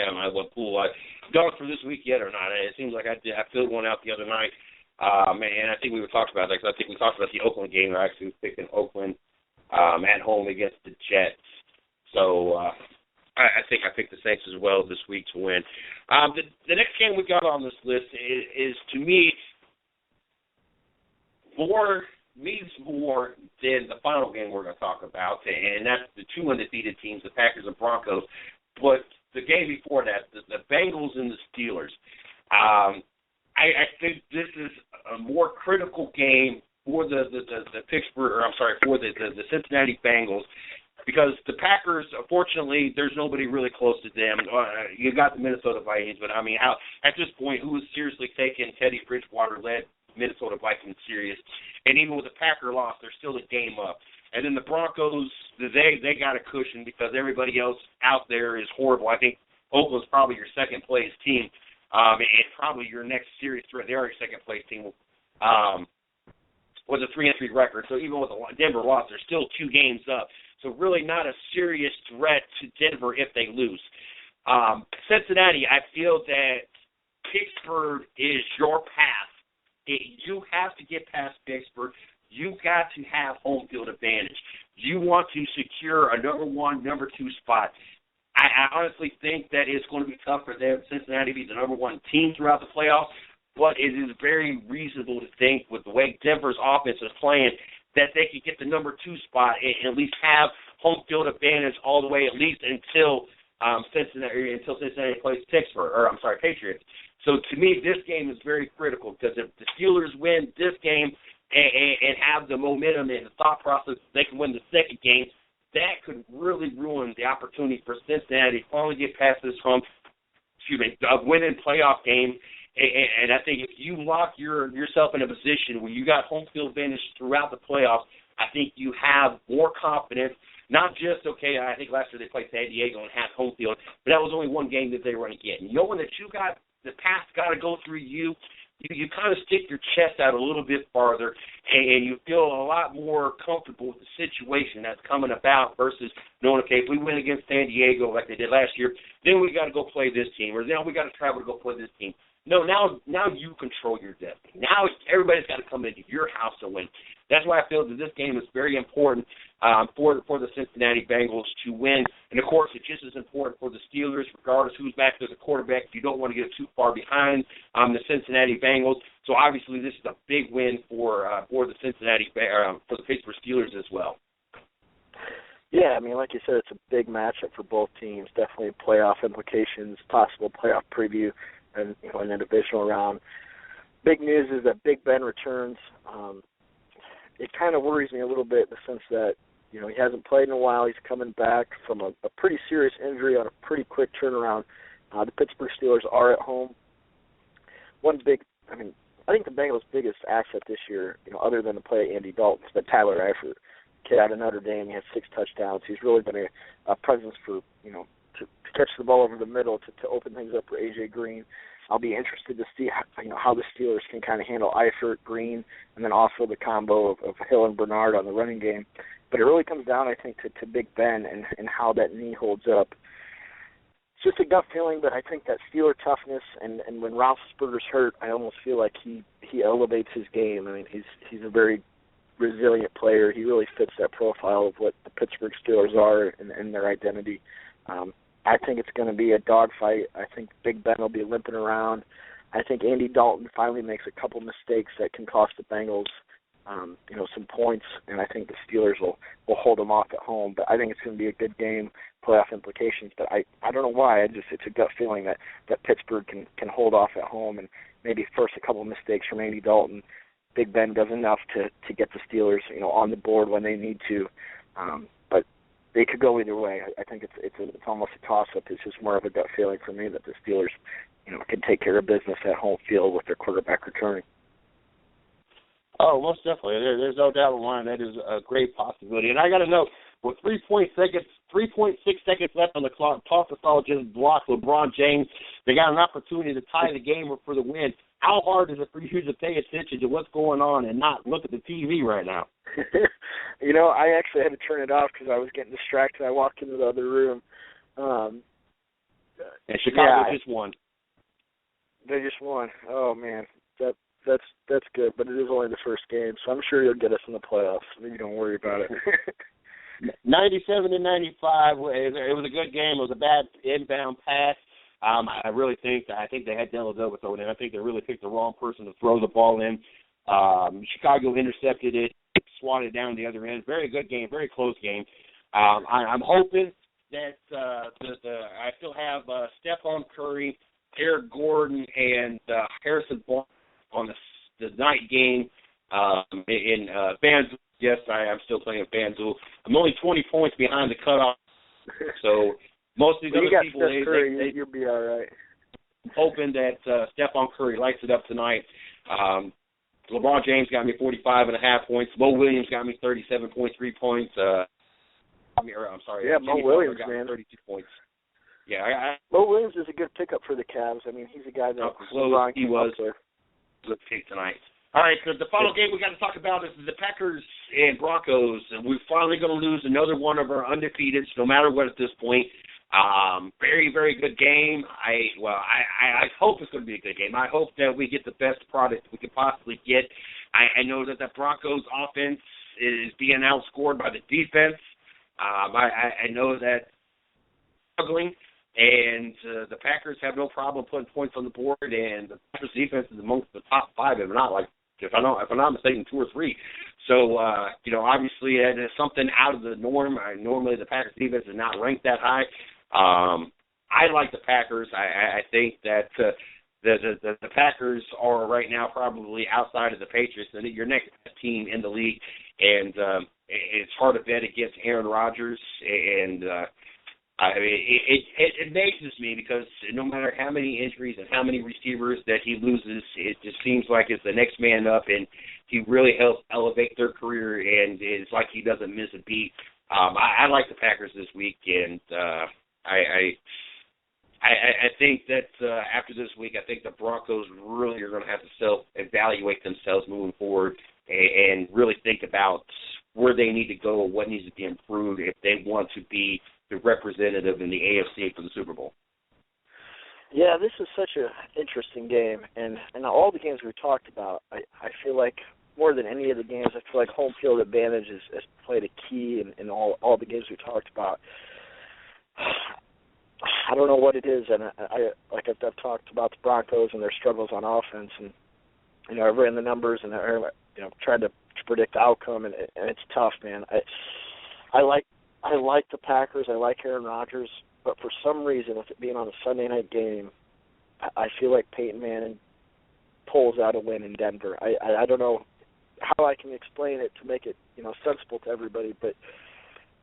pool. Gone for this week yet or not? It seems like I filled one out the other night, and I think we talked about that. Cause I think we talked about the Oakland game. I actually was picking Oakland at home against the Jets. So I think I picked the Saints as well this week to win. The next game we got on this list is to me means more than the final game we're going to talk about, and that's the two undefeated teams, the Packers and Broncos. But the game before that, the Bengals and the Steelers. I think this is a more critical game for the Cincinnati Bengals, because the Packers, unfortunately, there's nobody really close to them. You got the Minnesota Vikings, but I mean, at this point, who is seriously taking Teddy Bridgewater-led Minnesota Vikings serious? And even with the Packer loss, they're still a game up. And then the Broncos, they got a cushion because everybody else out there is horrible. I think Oakland's probably your second-place team, and probably your next serious threat. They are your second-place team with a 3-3 record. So even with the Denver loss, they're still 2 games up. So really not a serious threat to Denver if they lose. Cincinnati, I feel that Pittsburgh is your path. You have to get past Pittsburgh. You've got to have home field advantage. You want to secure a number 1, number 2 spot. I honestly think that it's going to be tough for them, Cincinnati, to be the number 1 team throughout the playoffs, but it is very reasonable to think with the way Denver's offense is playing that they could get the number 2 spot and at least have home field advantage all the way at least until Cincinnati plays Patriots. So to me, this game is very critical because if the Steelers win this game and have the momentum and the thought process, they can win the second game. That could really ruin the opportunity for Cincinnati to finally get past this hump. A winning playoff game. And I think if you lock yourself in a position where you got home field advantage throughout the playoffs, I think you have more confidence. Not just, I think last year they played San Diego and had home field, but that was only one game that they were going to get. And knowing that you got the path got to go through you kind of stick your chest out a little bit farther, and you feel a lot more comfortable with the situation that's coming about versus knowing, if we win against San Diego like they did last year, then we got to go play this team, or now we got to travel to go play this team. No, now you control your destiny. Now everybody's got to come into your house to win. That's why I feel that this game is very important for the Cincinnati Bengals to win. And, of course, it's just as important for the Steelers, regardless who's back as a quarterback. You don't want to get too far behind the Cincinnati Bengals. So, obviously, this is a big win for the for the Pittsburgh Steelers as well. Yeah, I mean, like you said, it's a big matchup for both teams. Definitely playoff implications, possible playoff preview, and in a divisional round. Big news is that Big Ben returns. It kind of worries me a little bit in the sense that, he hasn't played in a while. He's coming back from a pretty serious injury on a pretty quick turnaround. The Pittsburgh Steelers are at home. I think the Bengals' biggest asset this year, other than the play of Andy Dalton, is Tyler Eifert. Kid out of Notre Dame. He has 6 touchdowns. He's really been a presence for, to catch the ball over the middle, to open things up for A.J. Green. I'll be interested to see how the Steelers can kind of handle Eifert, Green, and then also the combo of Hill and Bernard on the running game. But it really comes down, I think, to Big Ben and how that knee holds up. It's just a gut feeling, but I think that Steeler toughness and when Roethlisberger's hurt, I almost feel like he elevates his game. I mean, he's a very resilient player. He really fits that profile of what the Pittsburgh Steelers are and their identity. I think it's going to be a dogfight. I think Big Ben will be limping around. I think Andy Dalton finally makes a couple mistakes that can cost the Bengals, some points, and I think the Steelers will hold them off at home. But I think it's going to be a good game, playoff implications. But I don't know why. It's a gut feeling that Pittsburgh can hold off at home and maybe force a couple mistakes from Andy Dalton. Big Ben does enough to get the Steelers, on the board when they need to. But they could go either way. I think it's almost a toss-up. It's just more of a gut feeling for me that the Steelers, can take care of business at home field with their quarterback returning. Oh, most definitely. There's no doubt in mind that is a great possibility. And I got to know, with 3.6 seconds left on the clock, Paul Gasol just blocked LeBron James. They got an opportunity to tie the game for the win. How hard is it for you to pay attention to what's going on and not look at the TV right now? You know, I actually had to turn it off because I was getting distracted. I walked into the other room. And Chicago just won. They just won. Oh man, that's good. But it is only the first game, so I'm sure you'll get us in the playoffs. You don't worry about it. 97-95. It was a good game. It was a bad inbound pass. I think they had Dellavedova thrown in. I think they really picked the wrong person to throw the ball in. Chicago intercepted it, swatted down the other end. Very good game, very close game. I'm hoping that I still have Stephon Curry, Eric Gordon, and Harrison Barnes on the night game in FanDuel. Yes, I'm still playing FanDuel. I'm only 20 points behind the cutoff, so most of these other people, you'll be all right. I'm hoping that Stephon Curry lights it up tonight. LeBron James got me 45.5 points. Mo Williams got me 37.3 points. I'm sorry. Yeah, Mo Williams, got me 32 points. Yeah, Mo Williams is a good pickup for the Cavs. I mean, he's a guy that close he was. Good pick tonight. All right, so the final game we got to talk about is the Packers and Broncos. And we're finally going to lose another one of our undefeateds, no matter what at this point. Very, very good game. I hope it's going to be a good game. I hope that we get the best product we could possibly get. I know that the Broncos offense is being outscored by the defense. I know that struggling, and the Packers have no problem putting points on the board, and the Packers defense is amongst the top 5, if I'm not mistaken, 2 or 3. So, obviously that is something out of the norm. Normally the Packers defense is not ranked that high. I like the Packers. I think that the Packers are right now probably outside of the Patriots, and your next team in the league, and it's hard to bet against Aaron Rodgers, and it amazes me because no matter how many injuries and how many receivers that he loses, it just seems like it's the next man up, and he really helps elevate their career, and it's like he doesn't miss a beat. I like the Packers this week, and I think that after this week, I think the Broncos really are going to have to self-evaluate themselves moving forward and really think about where they need to go and what needs to be improved if they want to be the representative in the AFC for the Super Bowl. Yeah, this is such an interesting game, and all the games we talked about, I feel like more than any of the games, I feel like home field advantage has played a key in all the games we talked about. I don't know what it is, and I've talked about the Broncos and their struggles on offense, and I've ran the numbers and tried to predict the outcome, and it's tough, man. I like the Packers. I like Aaron Rodgers, but for some reason, with it being on a Sunday night game, I feel like Peyton Manning pulls out a win in Denver. I don't know how I can explain it to make it sensible to everybody, but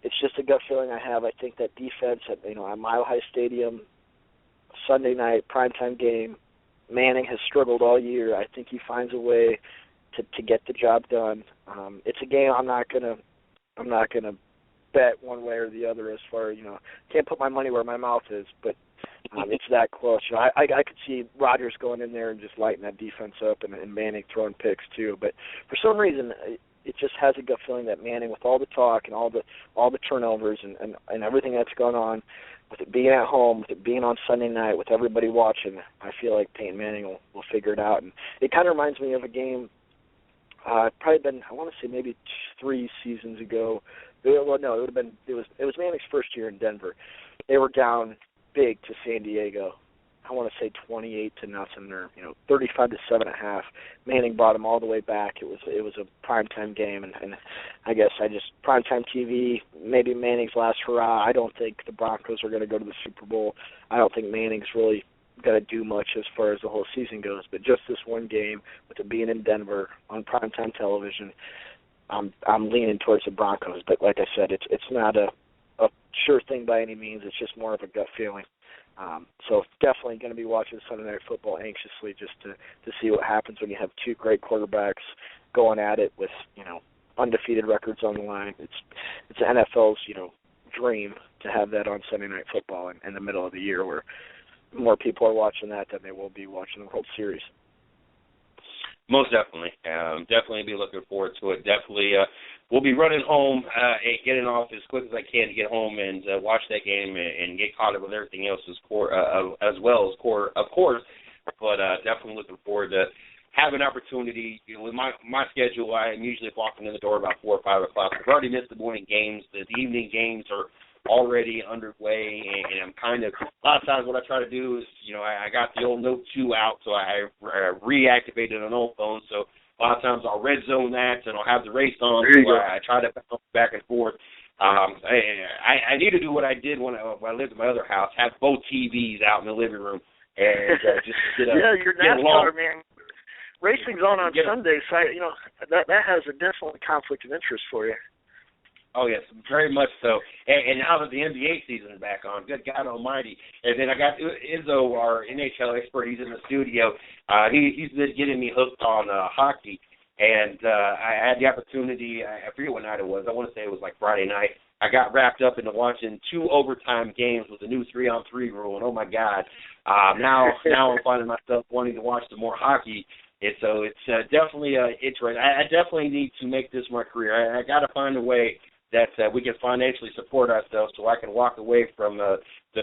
it's just a gut feeling I have. I think that defense at Mile High Stadium, Sunday night primetime game, Manning has struggled all year. I think he finds a way to get the job done. It's a game I'm not gonna bet one way or the other as far as can't put my money where my mouth is, but it's that close. I could see Rodgers going in there and just lighting that defense up, and Manning throwing picks too. But for some reason, it just has a gut feeling that Manning, with all the talk and all the turnovers and everything that's going on, with it being at home, with it being on Sunday night, with everybody watching, I feel like Peyton Manning will figure it out. And it kind of reminds me of a game. Probably been, I want to say maybe 3 seasons ago. Well, no, it was Manning's first year in Denver. They were down big to San Diego. I want to say 28-0 or 35-7.5. Manning brought them all the way back. It was a primetime game, and I guess primetime TV, maybe Manning's last hurrah. I don't think the Broncos are going to go to the Super Bowl. I don't think Manning's really going to do much as far as the whole season goes. But just this one game, with it being in Denver on primetime television, I'm leaning towards the Broncos. But like I said, it's not a sure thing by any means. It's just more of a gut feeling. So definitely going to be watching Sunday Night Football anxiously just to see what happens when you have 2 great quarterbacks going at it with undefeated records on the line. It's NFL's dream to have that on Sunday Night Football in the middle of the year, where more people are watching that than they will be watching the World Series. Most definitely. Definitely be looking forward to it. Definitely we'll be running home and getting off as quick as I can to get home and watch that game and get caught up with everything else as well, of course. But definitely looking forward to having an opportunity. With my schedule, I am usually walking in the door about 4 or 5 o'clock. I've already missed the morning games. The evening games are already underway, and I'm kind of, a lot of times what I try to do is, I got the old Note 2 out, so I reactivated an old phone, so a lot of times I'll red zone that, and I'll have the race on, so I try to bounce back and forth. I need to do what I did when I lived in my other house, have both TVs out in the living room, and just get you're NASCAR, man. Racing's on Sunday, so that has a definite conflict of interest for you. Oh, yes, very much so. And now that the NBA season is back on, good God almighty. And then I got Izzo, our NHL expert. He's in the studio. He's been getting me hooked on hockey. And I had the opportunity, I forget what night it was. I want to say it was like Friday night. I got wrapped up into watching 2 overtime games with the new 3-on-3 rule. And, oh, my God, now I'm finding myself wanting to watch some more hockey. And so it's definitely interesting. I definitely need to make this my career. I got to find a way that we can financially support ourselves so I can walk away from the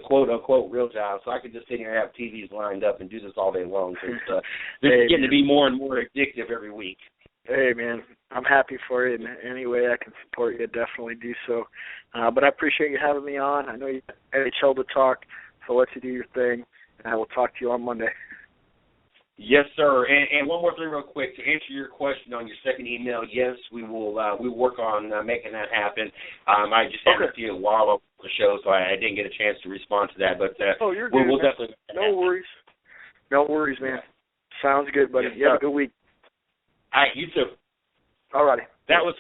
quote-unquote real job so I can just sit here and have TVs lined up and do this all day long. This is getting to be more and more addictive every week. Hey, man, I'm happy for you. In any way I can support you, definitely do so. But I appreciate you having me on. I know you have NHL to talk, so I'll let you do your thing, and I will talk to you on Monday. Yes, sir. And one more thing real quick. To answer your question on your second email, yes, we will work on making that happen. I just had to see it while on the show, so I didn't get a chance to respond to that. But you're good, we'll definitely No worries, man. Sounds good, buddy. Yes, you have a good week. All right, you too. All righty. That was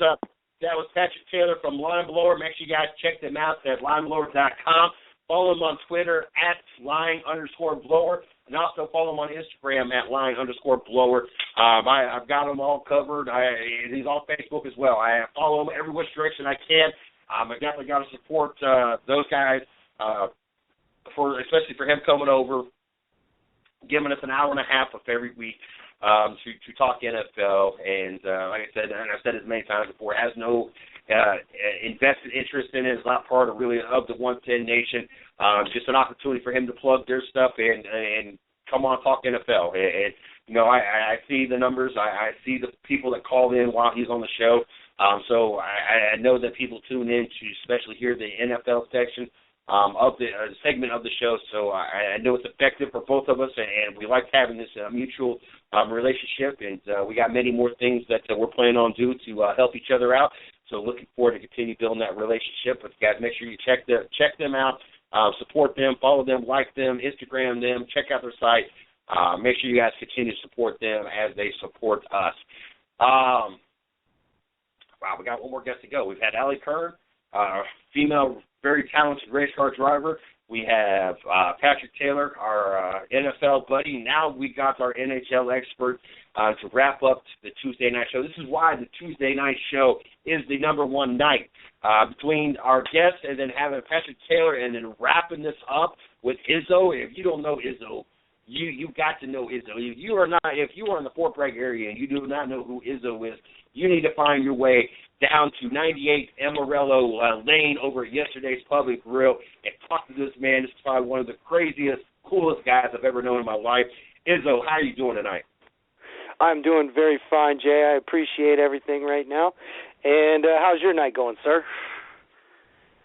Patrick Taylor from Line Blower. Make sure you guys check them out at lineblower.com. Follow them on Twitter at line_blower. And also follow him on Instagram at line_blower. I've got them all covered. He's on Facebook as well. I follow him every which direction I can. I definitely got to support those guys, especially for him coming over, giving us an hour and a half of every week to talk NFL. And like I said, and I've said it many times before, has no invested interest in it. It's not part of the 110 Nation. Just an opportunity for him to plug their stuff and come on, talk NFL. And I see the numbers. I see the people that call in while he's on the show. So I know that people tune in to especially hear the NFL section of the segment of the show. So I know it's effective for both of us, and we like having this mutual relationship. And we got many more things that we're planning on doing to help each other out. So looking forward to continue building that relationship. But guys, make sure you check them out. Support them, follow them, like them, Instagram them, check out their site. Make sure you guys continue to support them as they support us. Wow, we got one more guest to go. We've had Allie Kern, female, very talented race car driver. We have Patrick Taylor, our NFL buddy. Now we got our NHL expert to wrap up the Tuesday night show. This is why the Tuesday night show is the number one night. Between our guests and then having Patrick Taylor and then wrapping this up with Izzo. If you don't know Izzo, you got to know Izzo. If you are in the Fort Bragg area and you do not know who Izzo is, you need to find your way down to 98 Amarillo Lane over at yesterday's Public Grill and talk to this man. This is probably one of the craziest, coolest guys I've ever known in my life. Izzo, how are you doing tonight? I'm doing very fine, Jay. I appreciate everything right now. And how's your night going, sir?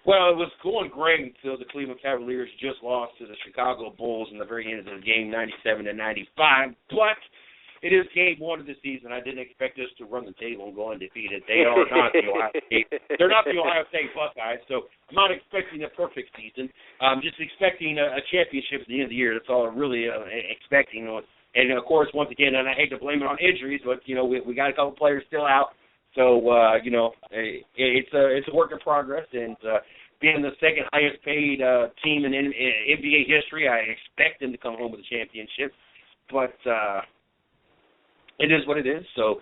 Well, it was going great until the Cleveland Cavaliers just lost to the Chicago Bulls in the very end of the game, 97-95. But it is game one of the season. I didn't expect us to run the table and go undefeated. They are not the Ohio State. They're not the Ohio State Buckeyes, so I'm not expecting a perfect season. I'm just expecting a championship at the end of the year. That's all I'm really expecting. And, of course, once again, and I hate to blame it on injuries, but, we got a couple players still out. So, it's a work in progress. And being the second highest paid team in NBA history, I expect them to come home with a championship. But it is what it is. So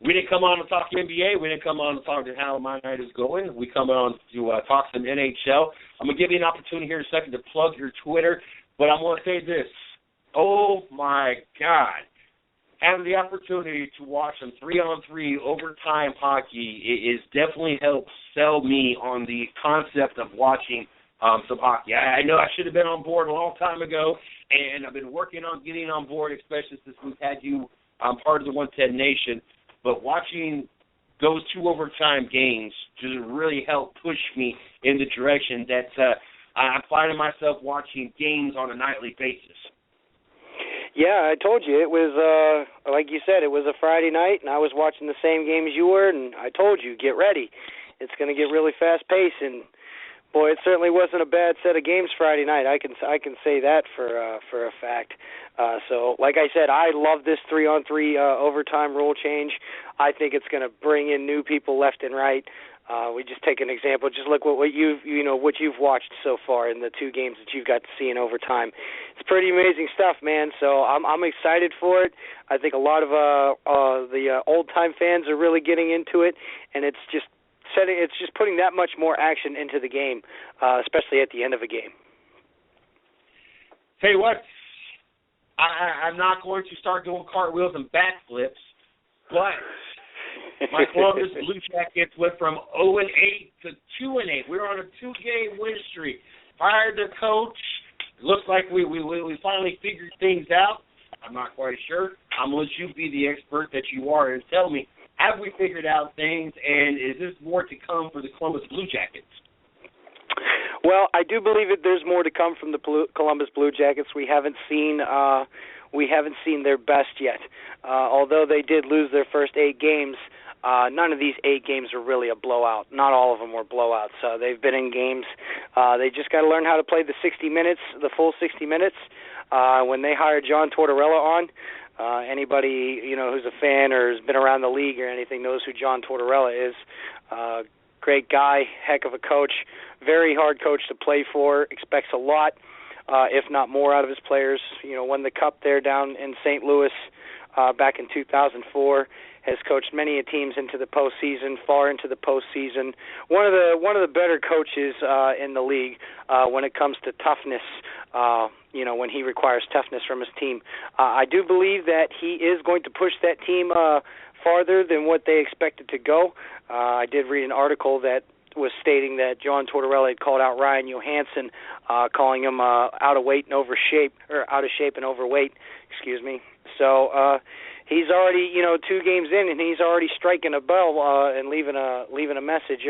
we didn't come on to talk NBA. We didn't come on to talk to how my night is going. We come on to talk some NHL. I'm going to give you an opportunity here in a second to plug your Twitter. But I'm going to say this. Oh, my God. having the opportunity to watch some 3-on-3 overtime hockey is definitely helped sell me on the concept of watching some hockey. I know I should have been on board a long time ago, and I've been working on getting on board, especially since we've had you part of the 110 Nation. But watching those 2 overtime games just really helped push me in the direction that I'm finding myself watching games on a nightly basis. Yeah, I told you. It was, like you said, it was a Friday night, and I was watching the same game as you were, and I told you, get ready. It's going to get really fast-paced, and, boy, it certainly wasn't a bad set of games Friday night. I can say that for a fact. So, like I said, I love this 3-on-3 overtime rule change. I think it's going to bring in new people left and right. We just take an example. Just look what you've watched so far in the 2 games that you've got to see in overtime. It's pretty amazing stuff, man. So I'm excited for it. I think a lot of the old time fans are really getting into it, and it's just putting that much more action into the game, especially at the end of a game. Tell you what, I'm not going to start doing cartwheels and backflips, but my Columbus Blue Jackets went from 0-8 to 2-8. We're on a 2-game win streak. Fired the coach. Looks like we finally figured things out. I'm not quite sure. I'm going to let you be the expert that you are and tell me, have we figured out things, and is this more to come for the Columbus Blue Jackets? Well, I do believe that there's more to come from the Columbus Blue Jackets. We haven't seen their best yet. Although they did lose their first 8 games, none of these 8 games were really a blowout. Not all of them were blowouts. They've been in games. They just got to learn how to play the 60 minutes, the full 60 minutes. When they hired John Tortorella on, anybody who's a fan or has been around the league or anything knows who John Tortorella is. Great guy, heck of a coach, very hard coach to play for, expects a lot, if not more out of his players. Won the Cup there down in St. Louis back in 2004, has coached many teams into the postseason, far into the postseason. One of the better coaches in the league when it comes to toughness, when he requires toughness from his team. I do believe that he is going to push that team farther than what they expected to go. I did read an article that was stating that John Tortorella had called out Ryan Johansson, calling him out of shape and overweight. Excuse me. So he's already 2 games in, and he's already striking a bell and leaving a message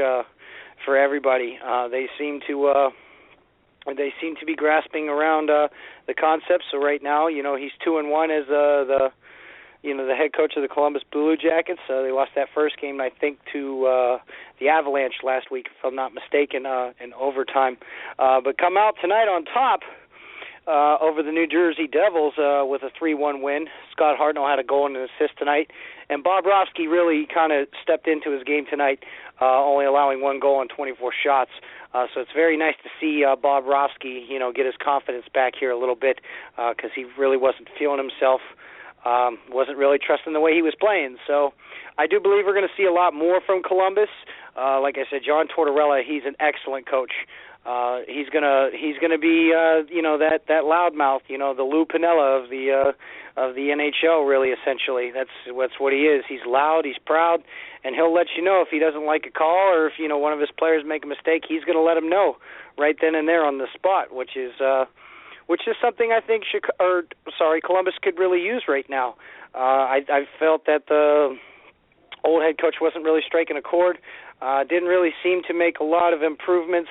for everybody. They seem to be grasping around the concept. So right now, he's 2-1 as the head coach of the Columbus Blue Jackets. They lost that first game, I think, to the Avalanche last week, if I'm not mistaken, in overtime. But come out tonight on top over the New Jersey Devils with a 3-1 win. Scott Hartnell had a goal and an assist tonight. And Bob Rofsky really kind of stepped into his game tonight, only allowing 1 goal on 24 shots. So it's very nice to see Bob Rofsky, get his confidence back here a little bit because he really wasn't feeling himself. Wasn't really trusting the way he was playing. So I do believe we're going to see a lot more from Columbus. Like I said, John Tortorella, he's an excellent coach. He's gonna be that loudmouth, the Lou Piniella of the NHL, really, essentially. That's what he is. He's loud, he's proud, and he'll let you know if he doesn't like a call or if one of his players make a mistake. He's going to let him know right then and there on the spot, which is something I think Columbus could really use right now. I felt that the old head coach wasn't really striking a chord. Didn't really seem to make a lot of improvements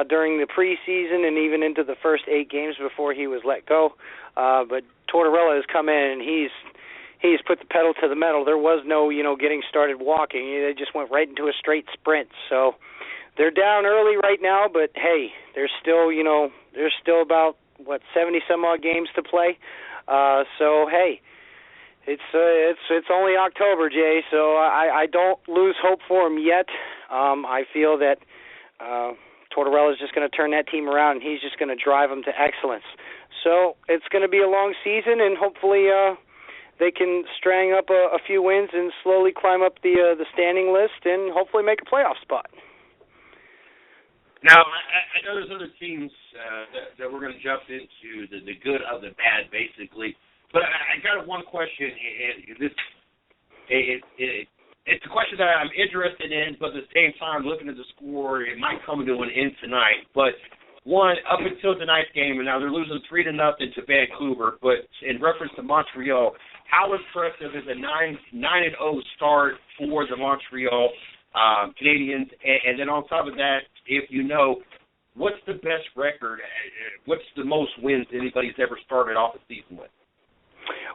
during the preseason and even into the first 8 games before he was let go. But Tortorella has come in and he's put the pedal to the metal. There was no getting started walking. They just went right into a straight sprint. So they're down early right now, but hey, there's still about 70 some odd games to play. So hey, it's only October, Jay. So I don't lose hope for him yet. I feel that Tortorella is just going to turn that team around, and he's just going to drive them to excellence. So it's going to be a long season, and hopefully they can string up a few wins and slowly climb up the standing list and hopefully make a playoff spot. Now, I know there's other teams that we're going to jump into, the good of the bad, basically. But I got one question. It's a question that I'm interested in, but at the same time, looking at the score, it might come to an end tonight. But one, up until tonight's game, and now they're losing 3-0 to Vancouver. But in reference to Montreal, how impressive is a 9-0 start for the Montreal Canadiens? And then on top of that, if you know, what's the best record? What's the most wins anybody's ever started off a season with?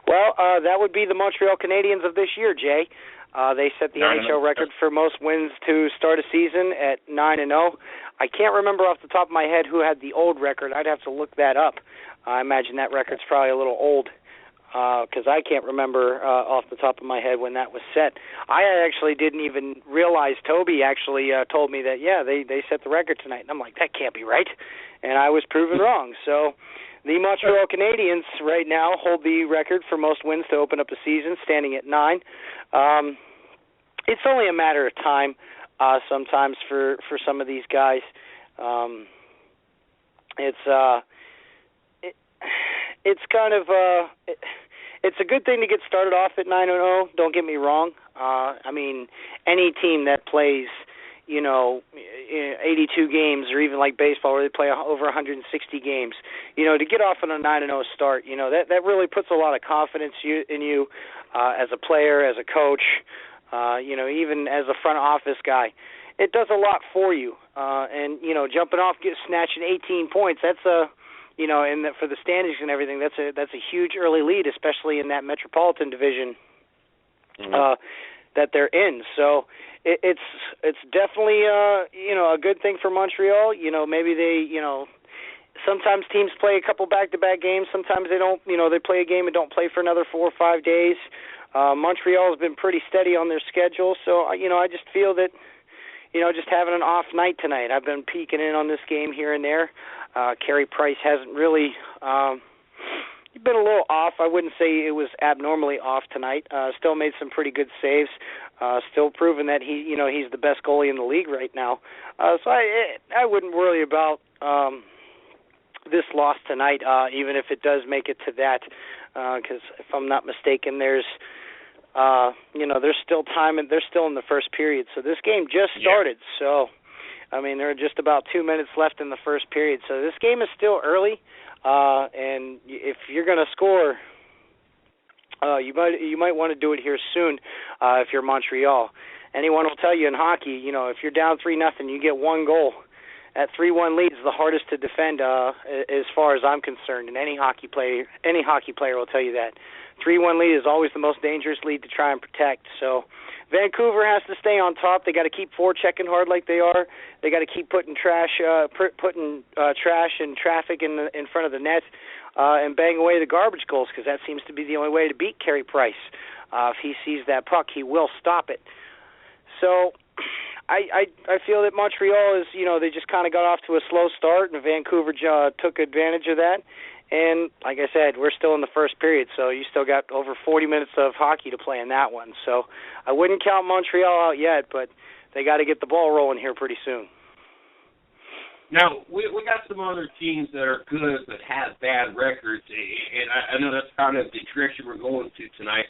Well, that would be the Montreal Canadiens of this year, Jay. They set the NHL record for most wins to start a season at 9-0. I can't remember off the top of my head who had the old record. I'd have to look that up. I imagine that record's probably a little old because I can't remember off the top of my head when that was set. I actually didn't even realize Toby actually told me that, yeah, they set the record tonight. And I'm like, that can't be right. And I was proven wrong. So the Montreal Canadiens right now hold the record for most wins to open up a season, standing at 9. It's only a matter of time sometimes for some of these guys. It's kind of it's a good thing to get started off at 9-0. Don't get me wrong. I mean, any team that plays, 82 games, or even like baseball where they play over 160 games, to get off on a 9-0 start, that really puts a lot of confidence in you as a player, as a coach, even as a front office guy. It does a lot for you. And jumping off, snatching 18 points, that's a, for the standings and everything, that's a huge early lead, especially in that Metropolitan Division that they're in. So it's definitely a good thing for Montreal. Maybe they sometimes teams play a couple back-to-back games. Sometimes they don't. They play a game and don't play for another 4 or 5 days. Montreal has been pretty steady on their schedule, so I just feel that just having an off night tonight. I've been peeking in on this game here and there. Carey Price hasn't really been a little off. I wouldn't say it was abnormally off tonight. Still made some pretty good saves. Still proving that he's the best goalie in the league right now. So I wouldn't worry about this loss tonight, even if it does make it to that. Because if I'm not mistaken, there's still time, and they're still in the first period. So this game just started. Yeah. So, there are just about 2 minutes left in the first period. So this game is still early. And if you're going to score, you might want to do it here soon. If you're Montreal, anyone will tell you in hockey, if you're down 3-0, you get one goal. That 3-1 lead is the hardest to defend, as far as I'm concerned. And any hockey player will tell you that 3-1 lead is always the most dangerous lead to try and protect. So Vancouver has to stay on top. They got to keep forechecking hard like they are. They got to keep putting trash and traffic in front of the net and bang away the garbage goals, because that seems to be the only way to beat Carey Price. If he sees that puck, he will stop it. So I feel that Montreal is, they just kind of got off to a slow start, and Vancouver took advantage of that. And like I said, we're still in the first period, so you still got over 40 minutes of hockey to play in that one. So I wouldn't count Montreal out yet, but they got to get the ball rolling here pretty soon. Now, we got some other teams that are good but have bad records, and I know that's kind of the direction we're going to tonight.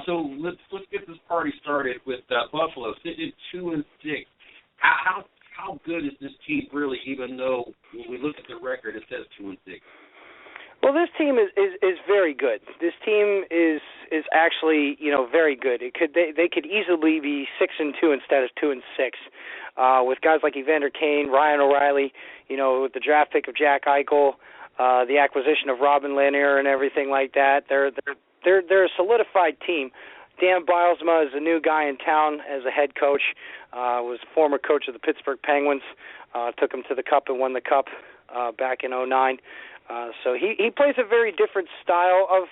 So let's get this party started with Buffalo, sitting 2-6. How good is this team really, even though when we look at the record it says 2-6? Well, this team is very good. This team is actually very good. They could easily be 6-2 instead of 2-6, with guys like Evander Kane, Ryan O'Reilly, with the draft pick of Jack Eichel, the acquisition of Robin Lanier and everything like that. They're a solidified team. Dan Bilesma is a new guy in town as a head coach. Was a former coach of the Pittsburgh Penguins. Took him to the Cup and won the Cup back in 2009. So he plays a very different style of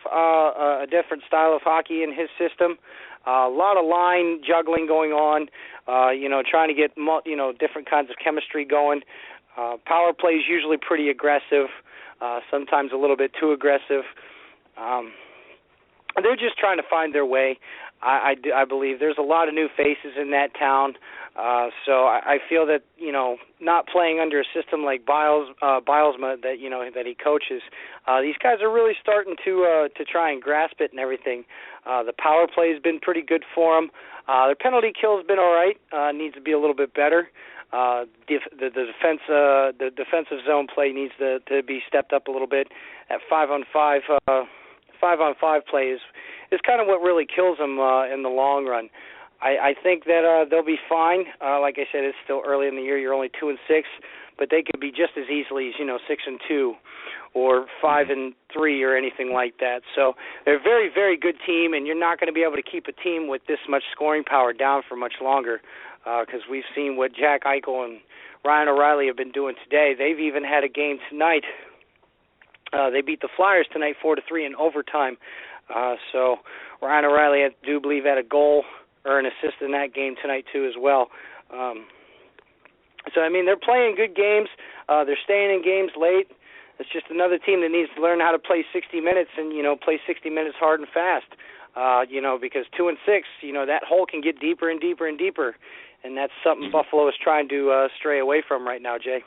hockey in his system. A lot of line juggling going on. Trying to get different kinds of chemistry going. Power play is usually pretty aggressive. Sometimes a little bit too aggressive. They're just trying to find their way. I believe there's a lot of new faces in that town. So I feel that, not playing under a system like Bilesma that he coaches, these guys are really starting to try and grasp it and everything. The power play has been pretty good for them. Their penalty kill has been all right. Needs to be a little bit better. The defensive zone play needs to be stepped up a little bit. That 5-on-5 play is kind of what really kills them in the long run. I think that they'll be fine. Like I said, it's still early in the year. You're only 2-6, but they could be just as easily as 6-2 or 5-3 or anything like that. So they're a very, very good team, and you're not going to be able to keep a team with this much scoring power down for much longer, because we've seen what Jack Eichel and Ryan O'Reilly have been doing today. They've even had a game tonight. They beat the Flyers tonight 4-3 in overtime. So Ryan O'Reilly, I do believe, had a goal or an assist in that game tonight too as well. So, they're playing good games. They're staying in games late. It's just another team that needs to learn how to play 60 minutes and, play 60 minutes hard and fast, because 2-6, that hole can get deeper and deeper and deeper, and that's something Buffalo is trying to stray away from right now, Jay.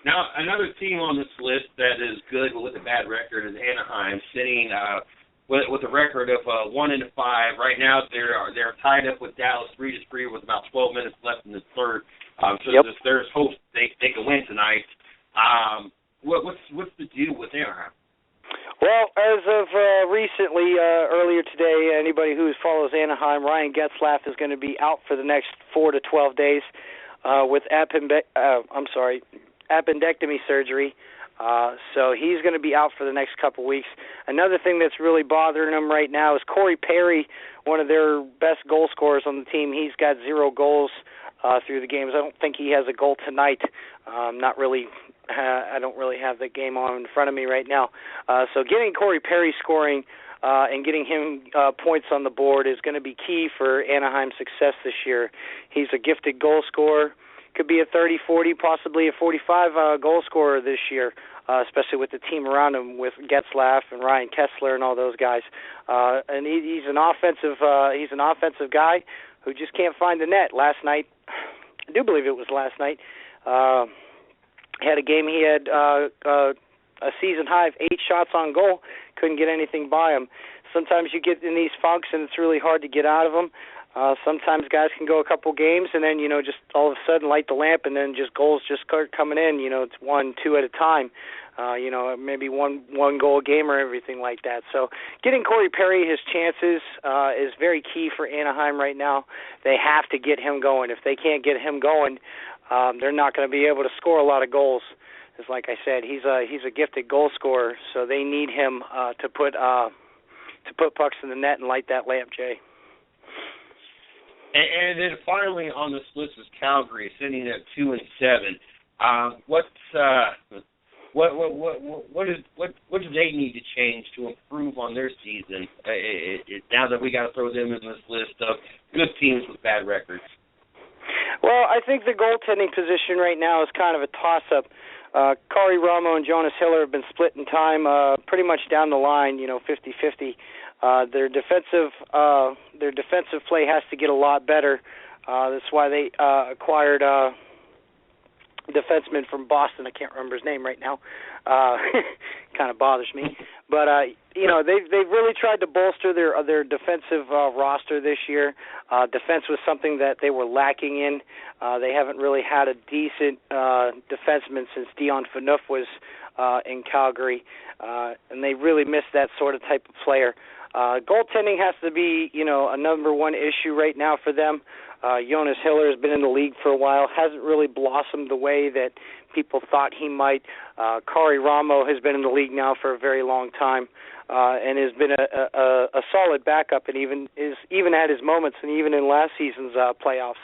Now, another team on this list that is good with a bad record is Anaheim, sitting with a record of 1-5. Right now, they're tied up with Dallas 3-3 with about 12 minutes left in the third. There's hope they can win tonight. What's the deal with Anaheim? Well, as of recently, earlier today, anybody who follows Anaheim, Ryan Getzlaf is going to be out for the next 4 to 12 days with appendectomy surgery. So he's going to be out for the next couple weeks. Another thing that's really bothering him right now is Corey Perry, one of their best goal scorers on the team. He's got 0 goals through the games. I don't think he has a goal tonight. I don't really have the game on in front of me right now. So getting Corey Perry scoring and getting him points on the board is going to be key for Anaheim's success this year. He's a gifted goal scorer. Could be a 30, 40, possibly a 45 goal scorer this year, especially with the team around him with Getzlaf and Ryan Kessler and all those guys. And he's an offensive guy who just can't find the net. Last night, I do believe it was last night, had a game. He had a season high of 8 shots on goal. Couldn't get anything by him. Sometimes you get in these funks and it's really hard to get out of them. Sometimes guys can go a couple games and then, just all of a sudden light the lamp and then just goals just start coming in. It's 1, 2 at a time, maybe one goal a game or everything like that. So getting Corey Perry his chances is very key for Anaheim right now. They have to get him going. If they can't get him going, they're not going to be able to score a lot of goals. Because like I said, he's a gifted goal scorer, so they need him to put pucks in the net and light that lamp, Jay. And then finally on this list is Calgary, sitting at 2-7. What do they need to change to improve on their season? Now that we got to throw them in this list of good teams with bad records. Well, I think the goaltending position right now is kind of a toss-up. Kari Ramo and Jonas Hiller have been split in time pretty much down the line, 50-50. Their defensive play has to get a lot better. That's why they acquired a defenseman from Boston. I can't remember his name right now. Kind of bothers me. But they've really tried to bolster their defensive roster this year. Defense was something that they were lacking in. They haven't really had a decent defenseman since Dion Phaneuf was in Calgary, and they really missed that sort of type of player. Goaltending has to be, a number one issue right now for them. Jonas Hiller has been in the league for a while, hasn't really blossomed the way that people thought he might. Kari Ramo has been in the league now for a very long time and has been a solid backup, and even at his moments and even in last season's playoffs,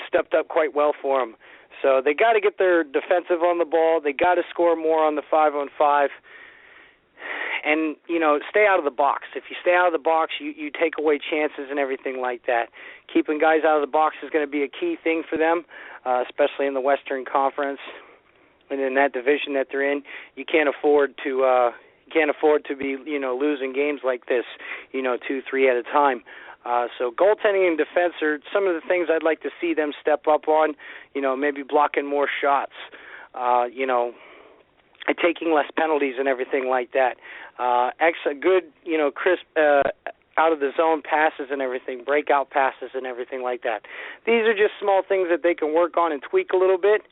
stepped up quite well for him. So they got to get their defensive on the ball. They got to score more on the 5-on-5. And, stay out of the box. If you stay out of the box, you take away chances and everything like that. Keeping guys out of the box is going to be a key thing for them, especially in the Western Conference and in that division that they're in. You can't afford to can't afford to be, losing games like this, 2-3 at a time. So goaltending and defense are some of the things I'd like to see them step up on, maybe blocking more shots, taking less penalties and everything like that. Good, crisp, out of the zone passes and everything, breakout passes and everything like that. These are just small things that they can work on and tweak a little bit.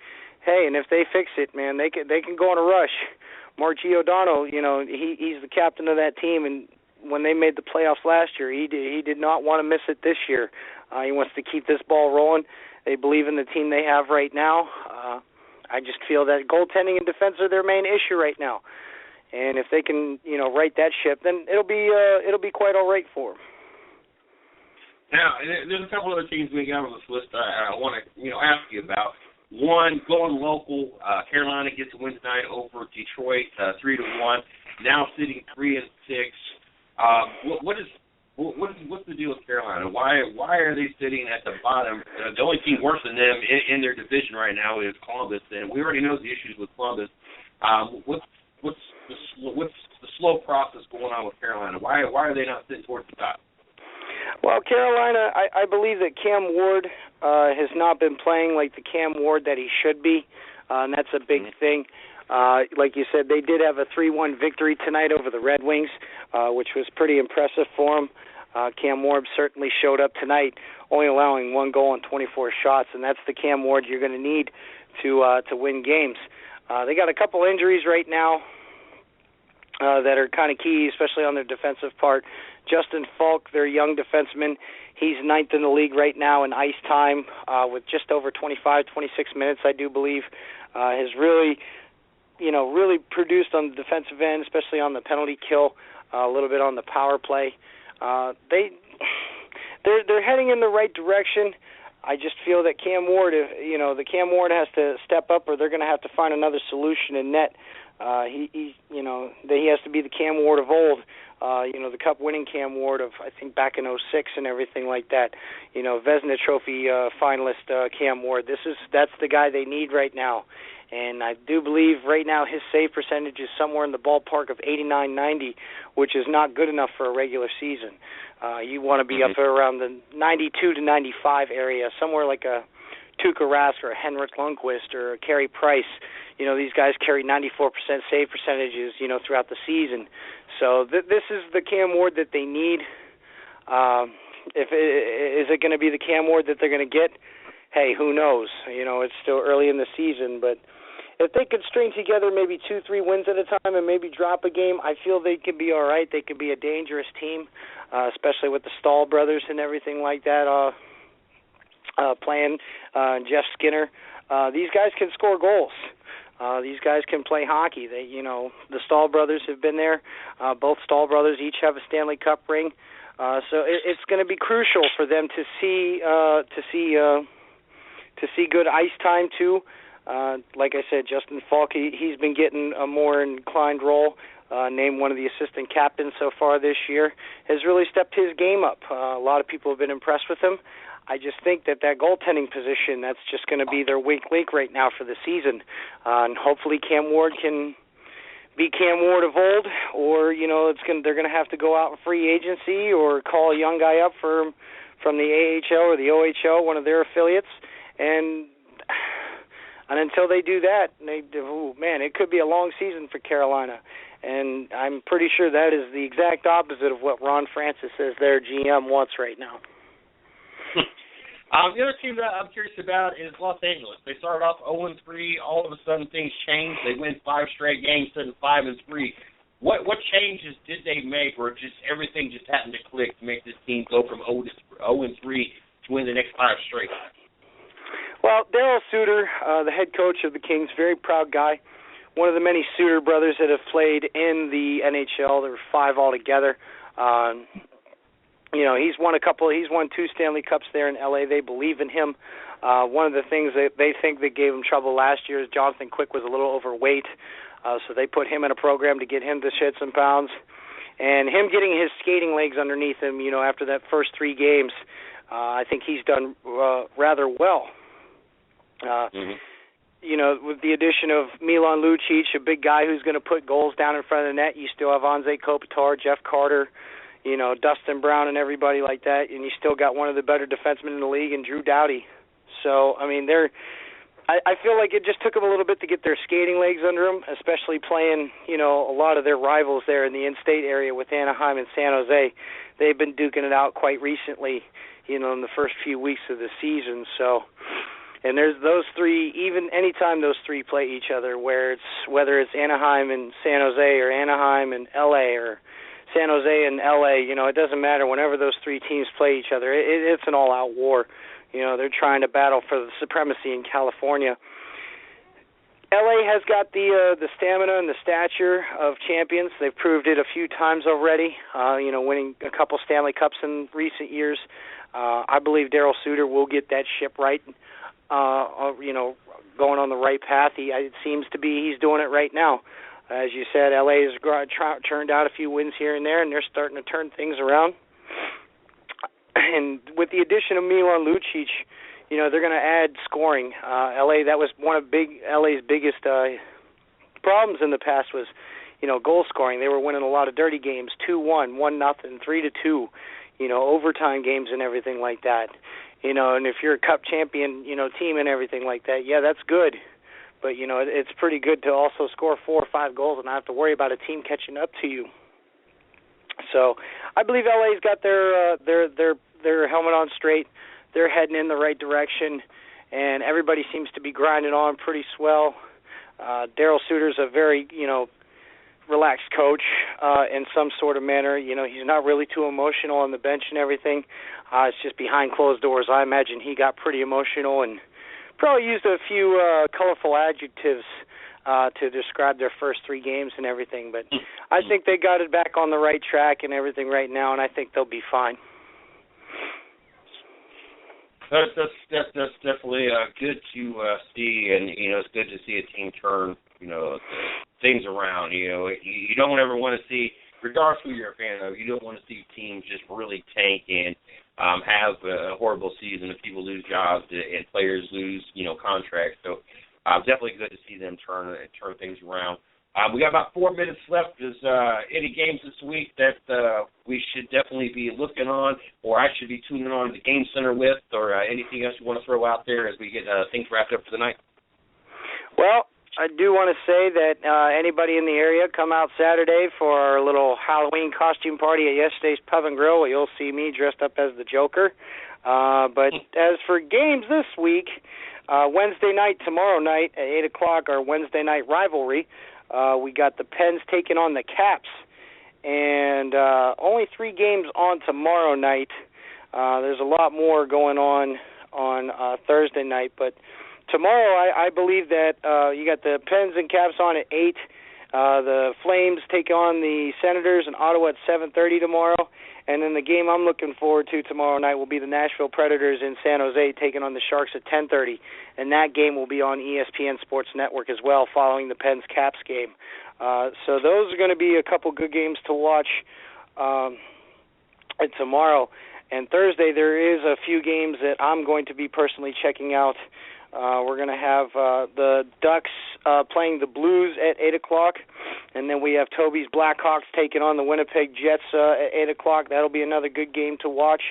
Hey, and if they fix it, man, they can go on a rush. Mark Giordano, he's the captain of that team, and when they made the playoffs last year, he did not want to miss it this year. He wants to keep this ball rolling. They believe in the team they have right now. I just feel that goaltending and defense are their main issue right now. And if they can, right that ship, then it'll be quite all right for them. Now, there's a couple other teams we got on this list I want to, ask you about. One, going local, Carolina gets a win tonight over Detroit, 3-1. Now sitting 3-6. What's the deal with Carolina? Why are they sitting at the bottom? The only team worse than them in their division right now is Columbus, and we already know the issues with Columbus. What's the slow process going on with Carolina? Why are they not sitting towards the top? Well, Carolina, I believe that Cam Ward has not been playing like the Cam Ward that he should be, and that's a big thing. Like you said, they did have a 3-1 victory tonight over the Red Wings, which was pretty impressive for them. Cam Ward certainly showed up tonight, only allowing 1 goal on 24 shots, and that's the Cam Ward you're going to need to win games. They got a couple injuries right now that are kind of key, especially on their defensive part. Justin Falk, their young defenseman, he's 9th in the league right now in ice time with just over 25, 26 minutes, I do believe. Has really produced on the defensive end, especially on the penalty kill, a little bit on the power play. They're heading in the right direction. I just feel that Cam Ward, the Cam Ward has to step up, or they're going to have to find another solution in net. He has to be the Cam Ward of old. The Cup-winning Cam Ward of, I think, back in 2006 and everything like that. Vezina Trophy finalist Cam Ward. That's the guy they need right now. And I do believe right now his save percentage is somewhere in the ballpark of 89-90, which is not good enough for a regular season. You want to be up around the 92 to 95 area, somewhere like a Tuukka Rask or a Henrik Lundqvist or a Carey Price. These guys carry 94% save percentages, throughout the season. So this is the Cam Ward that they need. Is it going to be the Cam Ward that they're going to get? Hey, who knows? It's still early in the season, but if they could string together maybe 2-3 wins at a time and maybe drop a game, I feel they could be all right. They could be a dangerous team, especially with the Stahl brothers and everything like that playing, Jeff Skinner. These guys can score goals. These guys can play hockey. The Stahl brothers have been there. Both Stahl brothers each have a Stanley Cup ring. So it's going to be crucial for them to see good ice time too. Like I said, Justin Falk, he's been getting a more inclined role. Named one of the assistant captains so far this year, has really stepped his game up. A lot of people have been impressed with him. I just think that goaltending position, that's just going to be their weak link right now for the season. And hopefully Cam Ward can be Cam Ward of old, or they're going to have to go out in free agency or call a young guy up from the AHL or the OHL, one of their affiliates, and until they do that, it could be a long season for Carolina. And I'm pretty sure that is the exact opposite of what Ron Francis says their GM wants right now. The other team that I'm curious about is Los Angeles. They started off 0-3. All of a sudden, things changed. They win 5 straight games, sitting 5-3. What changes did they make, or just everything just happened to click to make this team go from 0-3 to win the next 5 straight? Well, Darryl Sutter, the head coach of the Kings, very proud guy. One of the many Sutter brothers that have played in the NHL. There were 5 altogether. He's won 2 Stanley Cups there in LA. They believe in him. One of the things that they think that gave him trouble last year is Jonathan Quick was a little overweight, so they put him in a program to get him to shed some pounds. And him getting his skating legs underneath him, after that first 3 games, I think he's done rather well. with the addition of Milan Lucic, a big guy who's going to put goals down in front of the net, you still have Anze Kopitar, Jeff Carter, Dustin Brown and everybody like that, and you still got one of the better defensemen in the league in Drew Doughty. So, I mean, I feel like it just took them a little bit to get their skating legs under them, especially playing, a lot of their rivals there in the in-state area with Anaheim and San Jose. They've been duking it out quite recently, in the first few weeks of the season. So, and there's those three, even anytime those three play each other, whether it's Anaheim and San Jose or Anaheim and L.A. or San Jose and L.A., it doesn't matter. Whenever those three teams play each other, it's an all-out war. They're trying to battle for the supremacy in California. L.A. has got the stamina and the stature of champions. They've proved it a few times already, winning a couple Stanley Cups in recent years. I believe Darryl Sutter will get that ship right, going on the right path. It seems to be he's doing it right now. As you said, L.A. has turned out a few wins here and there, and they're starting to turn things around. And with the addition of Milan Lucic, they're going to add scoring. L.A., that was one of L.A.'s biggest problems in the past was, goal scoring. They were winning a lot of dirty games, 2-1, 1-0, 3-2, overtime games and everything like that. And if you're a cup champion, team and everything like that, yeah, that's good. But, it's pretty good to also score 4 or 5 goals and not have to worry about a team catching up to you. So I believe LA's got their helmet on straight. They're heading in the right direction, and everybody seems to be grinding on pretty swell. Darryl Sutter's a very, relaxed coach in some sort of manner. He's not really too emotional on the bench and everything. It's just behind closed doors. I imagine he got pretty emotional and probably used a few colorful adjectives to describe their first 3 games and everything. But I think they got it back on the right track and everything right now, and I think they'll be fine. That's definitely good to see, and it's good to see a team turn things around. You don't ever want to see, regardless of who you're a fan of, you don't want to see teams just really tank and have a horrible season if people lose jobs and players lose contracts. So definitely good to see them turn things around. We got about 4 minutes left. There's any games this week that we should definitely be looking on, or I should be tuning on to the Game Center with, or anything else you want to throw out there as we get things wrapped up for the night? Well, I do want to say that anybody in the area, come out Saturday for our little Halloween costume party at yesterday's Pub and Grill, where you'll see me dressed up as the Joker. But as for games this week, Wednesday night, tomorrow night at 8 o'clock, our Wednesday night rivalry, we got the Pens taking on the Caps. And only 3 games on tomorrow night. There's a lot more going on Thursday night. But tomorrow, I believe that you got the Pens and Caps on at 8. The Flames take on the Senators in Ottawa at 7:30 tomorrow. And then the game I'm looking forward to tomorrow night will be the Nashville Predators in San Jose taking on the Sharks at 10:30. And that game will be on ESPN Sports Network as well, following the Pens-Caps game. So those are going to be a couple good games to watch tomorrow. And Thursday, there is a few games that I'm going to be personally checking out. We're going to have the Ducks playing the Blues at 8 o'clock, and then we have Toby's Blackhawks taking on the Winnipeg Jets at 8 o'clock. That'll be another good game to watch.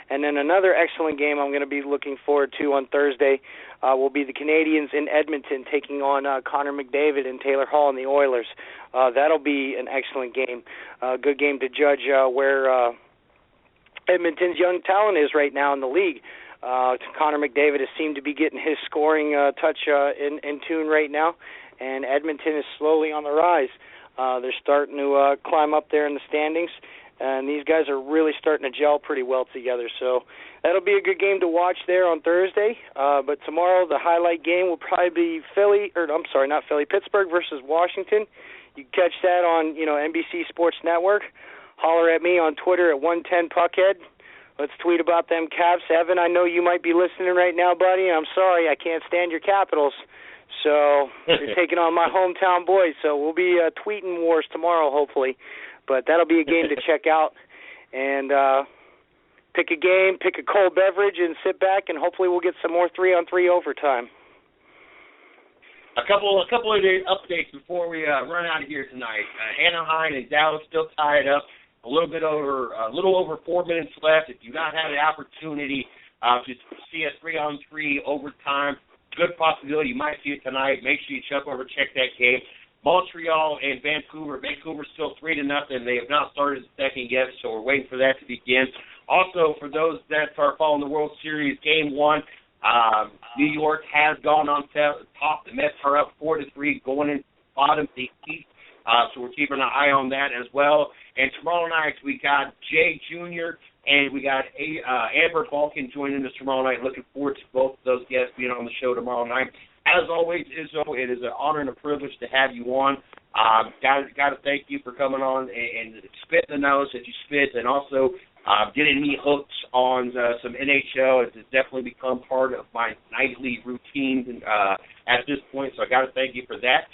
And then another excellent game I'm going to be looking forward to on Thursday will be the Canadiens in Edmonton taking on Connor McDavid and Taylor Hall and the Oilers. That'll be an excellent game, good game to judge where Edmonton's young talent is right now in the league. Connor McDavid has seemed to be getting his scoring touch in tune right now, and Edmonton is slowly on the rise. They're starting to climb up there in the standings, and these guys are really starting to gel pretty well together. So that'll be a good game to watch there on Thursday. But tomorrow the highlight game will probably be Pittsburgh versus Washington. You can catch that on NBC Sports Network. Holler at me on Twitter at 110puckhead. Let's tweet about them Caps. Evan, I know you might be listening right now, buddy. I'm sorry, I can't stand your Capitals. So you're taking on my hometown boys. So we'll be tweeting wars tomorrow, hopefully. But that'll be a game to check out. And pick a game, pick a cold beverage, and sit back, and hopefully we'll get some more 3-on-3 overtime. A couple of the updates before we run out of here tonight. Anaheim and Dallas still tied up. A little over 4 minutes left. If you not had the opportunity to see a 3-on-3 overtime, good possibility you might see it tonight. Make sure you jump over, check that game. Montreal and Vancouver. Vancouver's still 3-0. They have not started the second yet, so we're waiting for that to begin. Also, for those that are following the World Series, Game 1, New York has gone on top. The Mets are up 4-3, going in bottom of the East. So we're keeping an eye on that as well. And tomorrow night we got Jay Jr. and we got Amber Balkan joining us tomorrow night. Looking forward to both of those guests being on the show tomorrow night. As always, Izzo, it is an honor and a privilege to have you on. Got to thank you for coming on and spit the knowledge that you spit, and also getting me hooked on some NHL. It's definitely become part of my nightly routine at this point, so I got to thank you for that.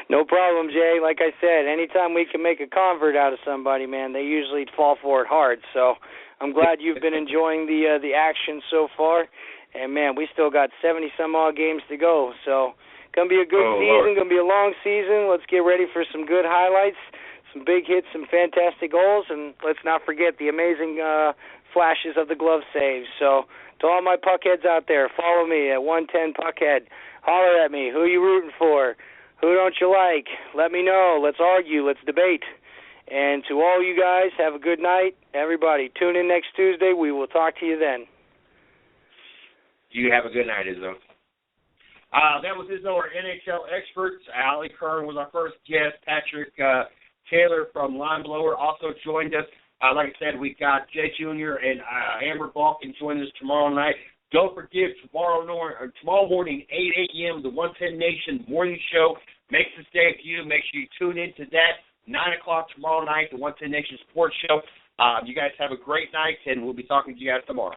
No problem, Jay. Like I said, anytime we can make a convert out of somebody, man, they usually fall for it hard. So I'm glad you've been enjoying the action so far. And, man, we still got 70-some-odd games to go. So going to be a good season, going to be a long season. Let's get ready for some good highlights, some big hits, some fantastic goals, and let's not forget the amazing flashes of the glove saves. So to all my puckheads out there, follow me at 110 Puckhead. Holler at me. Who are you rooting for? Who don't you like? Let me know. Let's argue. Let's debate. And to all you guys, have a good night. Everybody, tune in next Tuesday. We will talk to you then. You have a good night, Izzo. That was Izzo, our NHL expert. Ali Kern was our first guest. Patrick Taylor from Lineblower also joined us. Like I said, we got Jay Jr. and Amber Balkan joining us tomorrow night. Don't forget, tomorrow morning, 8 a.m., the 110 Nation morning show makes its debut. Make sure you tune into that. 9 o'clock tomorrow night, the 110 Nation Sports Show. You guys have a great night, and we'll be talking to you guys tomorrow.